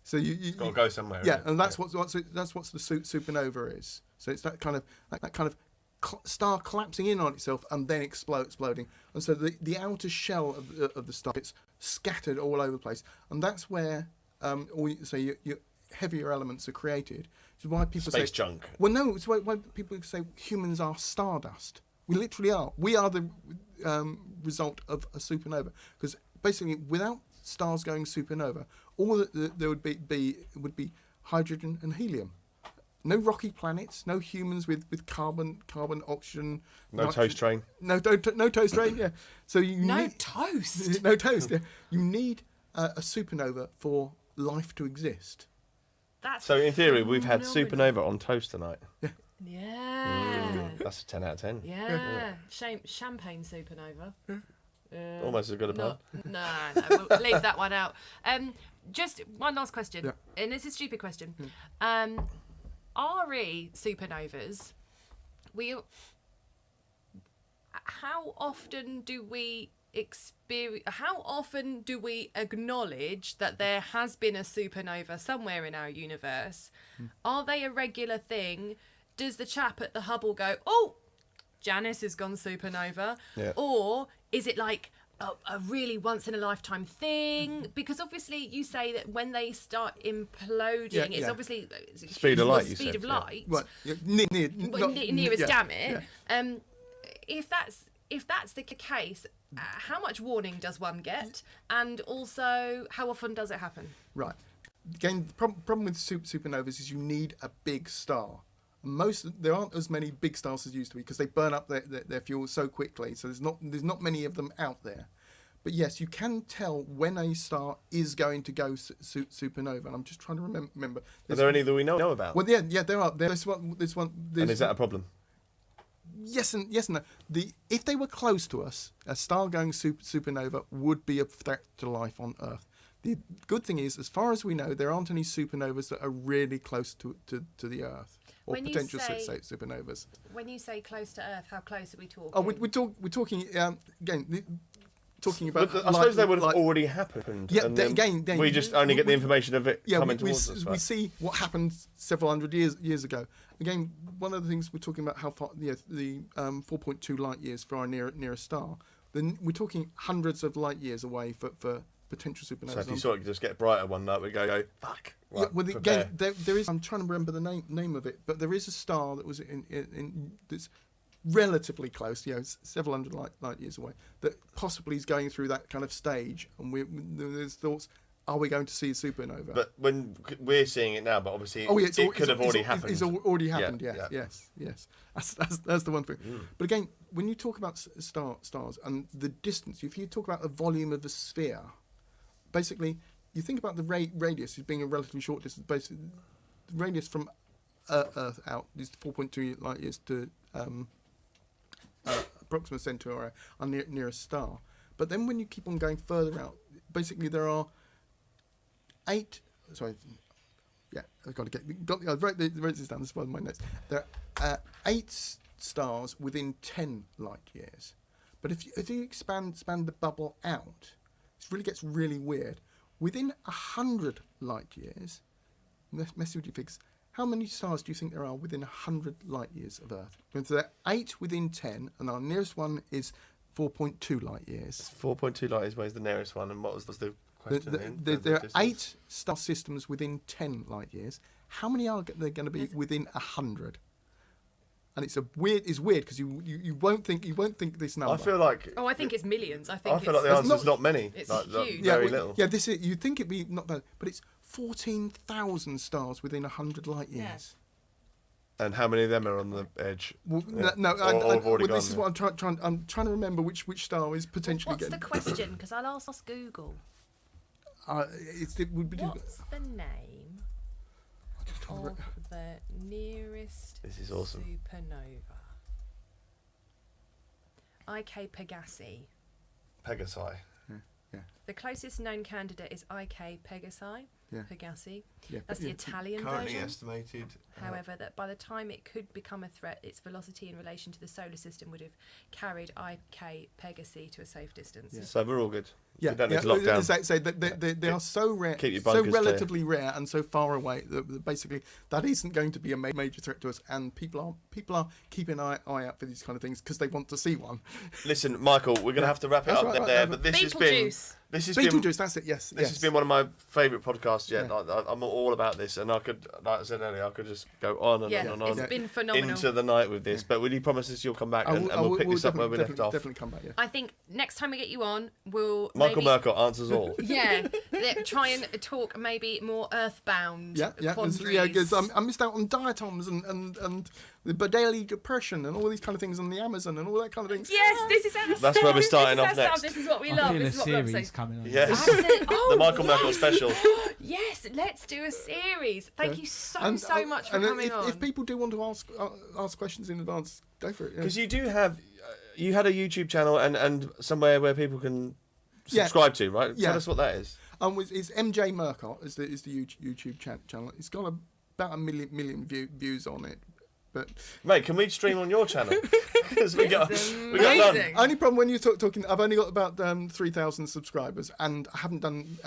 So you got to go somewhere. Yeah, and that's what the supernova is. So it's that kind of star collapsing in on itself and then exploding. And so the outer shell of the star gets scattered all over the place, and that's where your heavier elements are created. Which is why people space say junk. Well, no, it's why people say humans are stardust. We literally are. We are the result of a supernova, because basically without stars going supernova, all that there would be hydrogen and helium. No rocky planets, no humans with carbon, oxygen. No toast train. No toast train. Yeah. So you need toast. No toast. Yeah. You need a supernova for life to exist. So in theory, we've had supernova on toast tonight. Yeah. That's a 10 out of 10. Yeah. Champagne supernova. Almost as good a pun. No, we'll leave that one out. Just one last question, and it's a stupid question. RE supernovas, how often do we acknowledge that there has been a supernova somewhere in our universe? Are they a regular thing? Does the chap at the Hubble go, oh, Janice has gone supernova? Yeah. Or is it like a really once in a lifetime thing? Because obviously you say that when they start imploding, it's obviously speed of light. Speed of light. Right. Near as damn it. Yeah. If that's the case, how much warning does one get, and also how often does it happen? Right. Again, the problem with supernovas is you need a big star, There aren't as many big stars as used to be because they burn up their fuel so quickly. So there's not many of them out there. But yes, you can tell when a star is going to go supernova. And I'm just trying to remember. Are there any that we know about? Well, yeah, there are. This one. And is that a problem? Yes and no. If they were close to us, a star going supernova would be a threat to life on Earth. The good thing is, as far as we know, there aren't any supernovas that are really close to the Earth, or When you potential say- supernovas. When you say close to Earth, how close are we talking? Oh, we're talking again. Talking about. But I suppose they would have already happened. Yeah, and then again, we just only get the information of it coming towards us. we see what happened several hundred years ago. Again, one of the things we're talking about how far the 4.2 light years for our nearest star. Then we're talking hundreds of light years away for potential supernovas. So if you sort of just get brighter one night, we go fuck. Right, Yeah, well, prepare. again, there is. I'm trying to remember the name of it, but there is a star that was in that's relatively close, several hundred light years away, that possibly is going through that kind of stage, and there's thoughts: are we going to see a supernova? But when we're seeing it now, but obviously it could have already happened. It's already happened. Yeah, Yes. That's the one thing. But again, when you talk about stars and the distance, if you talk about the volume of a sphere, basically you think about the radius as being a relatively short distance. Basically, the radius from Earth out is 4.2 light years to Proxima Centauri, our nearest star. But then when you keep on going further out, basically there are 8. Sorry, yeah, I've got to get. I've wrote this down. This is one of my notes. There are 8 stars within 10 light years. But if you expand the bubble out, it really gets really weird. Within 100 light years, mess with your figures. How many stars do you think there are within 100 light years of Earth? So there are 8 within 10, and our nearest one is 4.2 light years. 4.2 light years away is the nearest one, and what was the question? There are 8 star systems within 10 light years. How many are there going to be within 100? And it's weird because you won't think this number. I feel like. Oh, I think it's millions. I feel like the answer's not many. It's like, huge. Very little. Yeah, you think it'd be not bad, but it's 14,000 stars within 100 light years. And how many of them are on the edge? Well, this is what I'm trying to remember which star is potentially What's the getting. question? Because I'll ask Google. It would be. What's the name of the nearest This is awesome. supernova? IK Pegasi. Pegasi. The closest known candidate is IK Pegasi. Yeah. Pegasi. Yeah, That's the Italian Currently version. estimated. However, that by the time it could become a threat, its velocity in relation to the solar system would have carried IK Pegasi to a safe distance. So we're all good. Yeah, we don't need to lock down. So they are so rare, Keep your so bunkers relatively rare, and so far away that basically that isn't going to be a major threat to us. And people are keeping an eye out for these kind of things because they want to see one. Listen, Michael, we're going to have to wrap it up there. But this has been. Beetlejuice. Beetlejuice, that's it. Yes, This has been one of my favourite podcasts yet. Yeah. I'm all about this, and I could, like I said earlier, I could just go on and on and on. It's been phenomenal. Into the night with this. But will you promise us you'll come back and we'll pick this up where we left off? Definitely come back. Yeah. I think next time we get you on, we'll Michael maybe, Murcott answers all. Yeah, try and talk maybe more earthbound. Yeah. quandaries. Because I missed out on diatoms and the daily depression and all these kind of things on the Amazon and all that kind of things. Yes, this is our That's where we're starting this off is our next. Stuff. This is what we I love. feel This a is what we love. series So, coming on. Yes. oh, The Michael Murcott special. Yes, let's do a series. Thank you so much for and coming on. If people do want to ask questions in advance, go for it. Because you do have, you had a YouTube channel and somewhere where people can subscribe to, right? Yeah. Tell us what that is. It's MJ Murcott is the YouTube channel. It's got about a million views on it. But Mate, can we stream on your channel? Because we got none. amazing. only problem when you're talking, I've only got about 3,000 subscribers, and I haven't done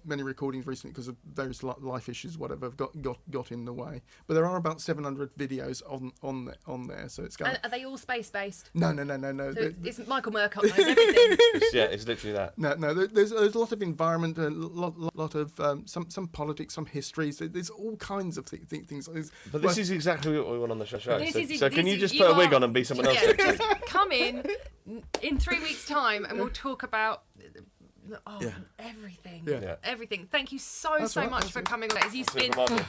many recordings recently because of various life issues, whatever, have got in the way. But there are about 700 videos on there, so it's going. And are they all space based? No. So it's Michael Murcott knows everything. It's literally that. No. There's a lot of environment, a lot of some politics, some histories. There's all kinds of things. But this is exactly what we want on the show. This So is- can you this just is- put a you wig are- on and be someone else Yeah, next week? just come in 3 weeks' time and we'll talk about everything. Yeah. Everything. Thank you so That's so right, much that's for it. coming on. You've been remarkable.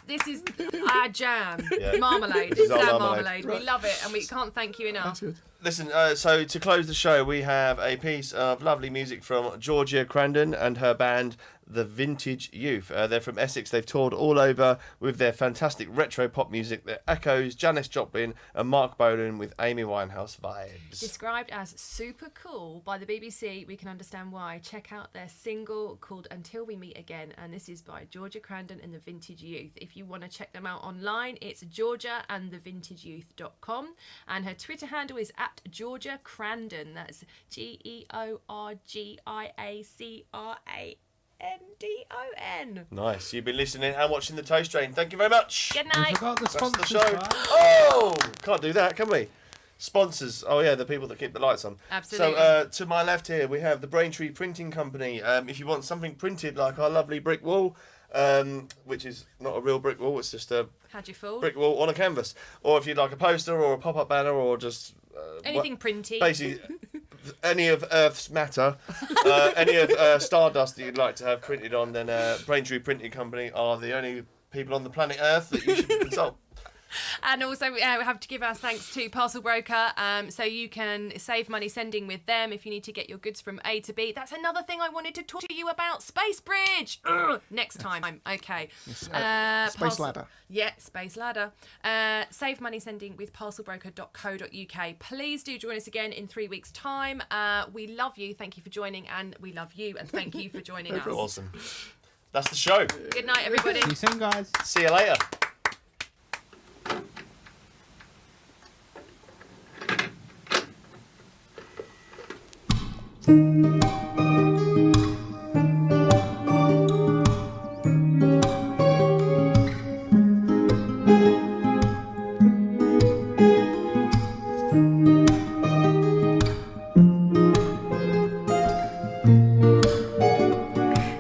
this is our jam. Yeah. Marmalade. This is It's our our marmalade. marmalade. We love it and we can't thank you enough. That's good. Listen, so to close the show, we have a piece of lovely music from Georgia Crandon and her band, The Vintage Youth. They're from Essex. They've toured all over with their fantastic retro pop music that echoes Janis Joplin and Mark Bolan with Amy Winehouse vibes. Described as super cool by the BBC, we can understand why. Check out their single called Until We Meet Again, and this is by Georgia Crandon and the Vintage Youth. If you want to check them out online, it's georgiaandthevintageyouth.com, and her Twitter handle is at Georgia Crandon. That's GeorgiaCrandon. Nice. You've been listening and watching the Toast Train. Thank you very much. Good We night. forgot the That's sponsors. the show. right? Oh, can't do that, can we? Sponsors. Oh yeah, the people that keep the lights on. Absolutely. So to my left here we have the Braintree Printing Company. If you want something printed like our lovely brick wall, which is not a real brick wall, it's just a Had you fooled? brick wall on a canvas, or if you'd like a poster or a pop-up banner or just Anything printy. basically any of Earth's matter, any of Stardust that you'd like to have printed on, then Braintree Printing Company are the only people on the planet Earth that you should consult. And also we have to give our thanks to Parcel Broker, so you can save money sending with them if you need to get your goods from A to B. That's another thing I wanted to talk to you about, Space Bridge. Next time. Okay. Space Ladder. Yeah, Space Ladder. Save money sending with parcelbroker.co.uk. Please do join us again in 3 weeks' time. We love you. Thank you for joining, and we love you, and thank you for joining us. Awesome. That's the show. Good night, everybody. See you soon, guys. See you later.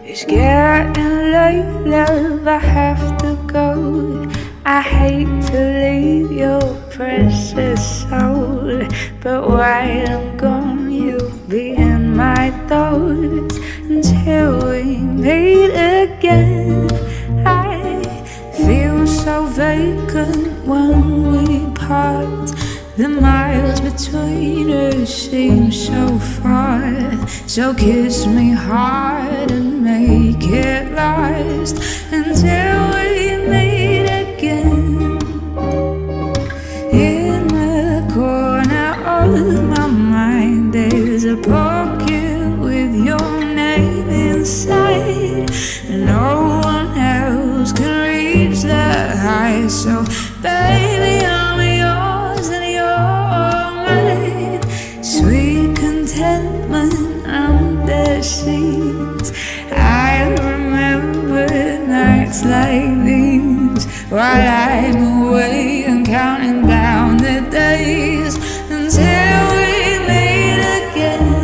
It's getting late, love, I have to go. I hate to leave your precious soul, but while I'm gone, you'll be in my thoughts until we meet again. I feel so vacant when we part. The miles between us seem so far. So kiss me hard and make it last until we meet again. In the corner of my mind there's a pocket with your name inside. No one else can reach that high. So baby, I'm yours and you're mine. Sweet contentment under sheets. I remember nights like these while I'm away and counting down the days until we meet again.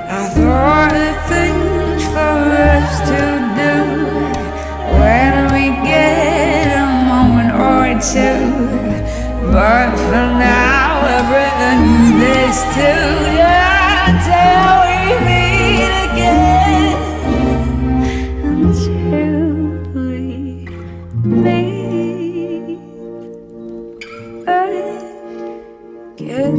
I thought of things for us to do when we get a moment or two, but for now I've written this too. Until we meet again, until we meet again.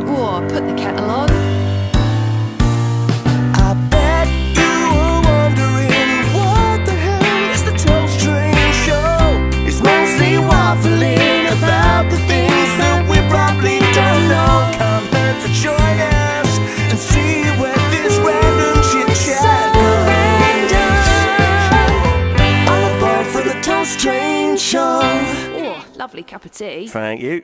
Whoa, put the kettle on. I bet you were wondering what the hell is the Toast Train Show? It's mostly waffling about the things that we probably don't know. Come here to join us and see where this random chit chat goes. On board for the Toast Train Show. Oh, lovely cup of tea. Thank you.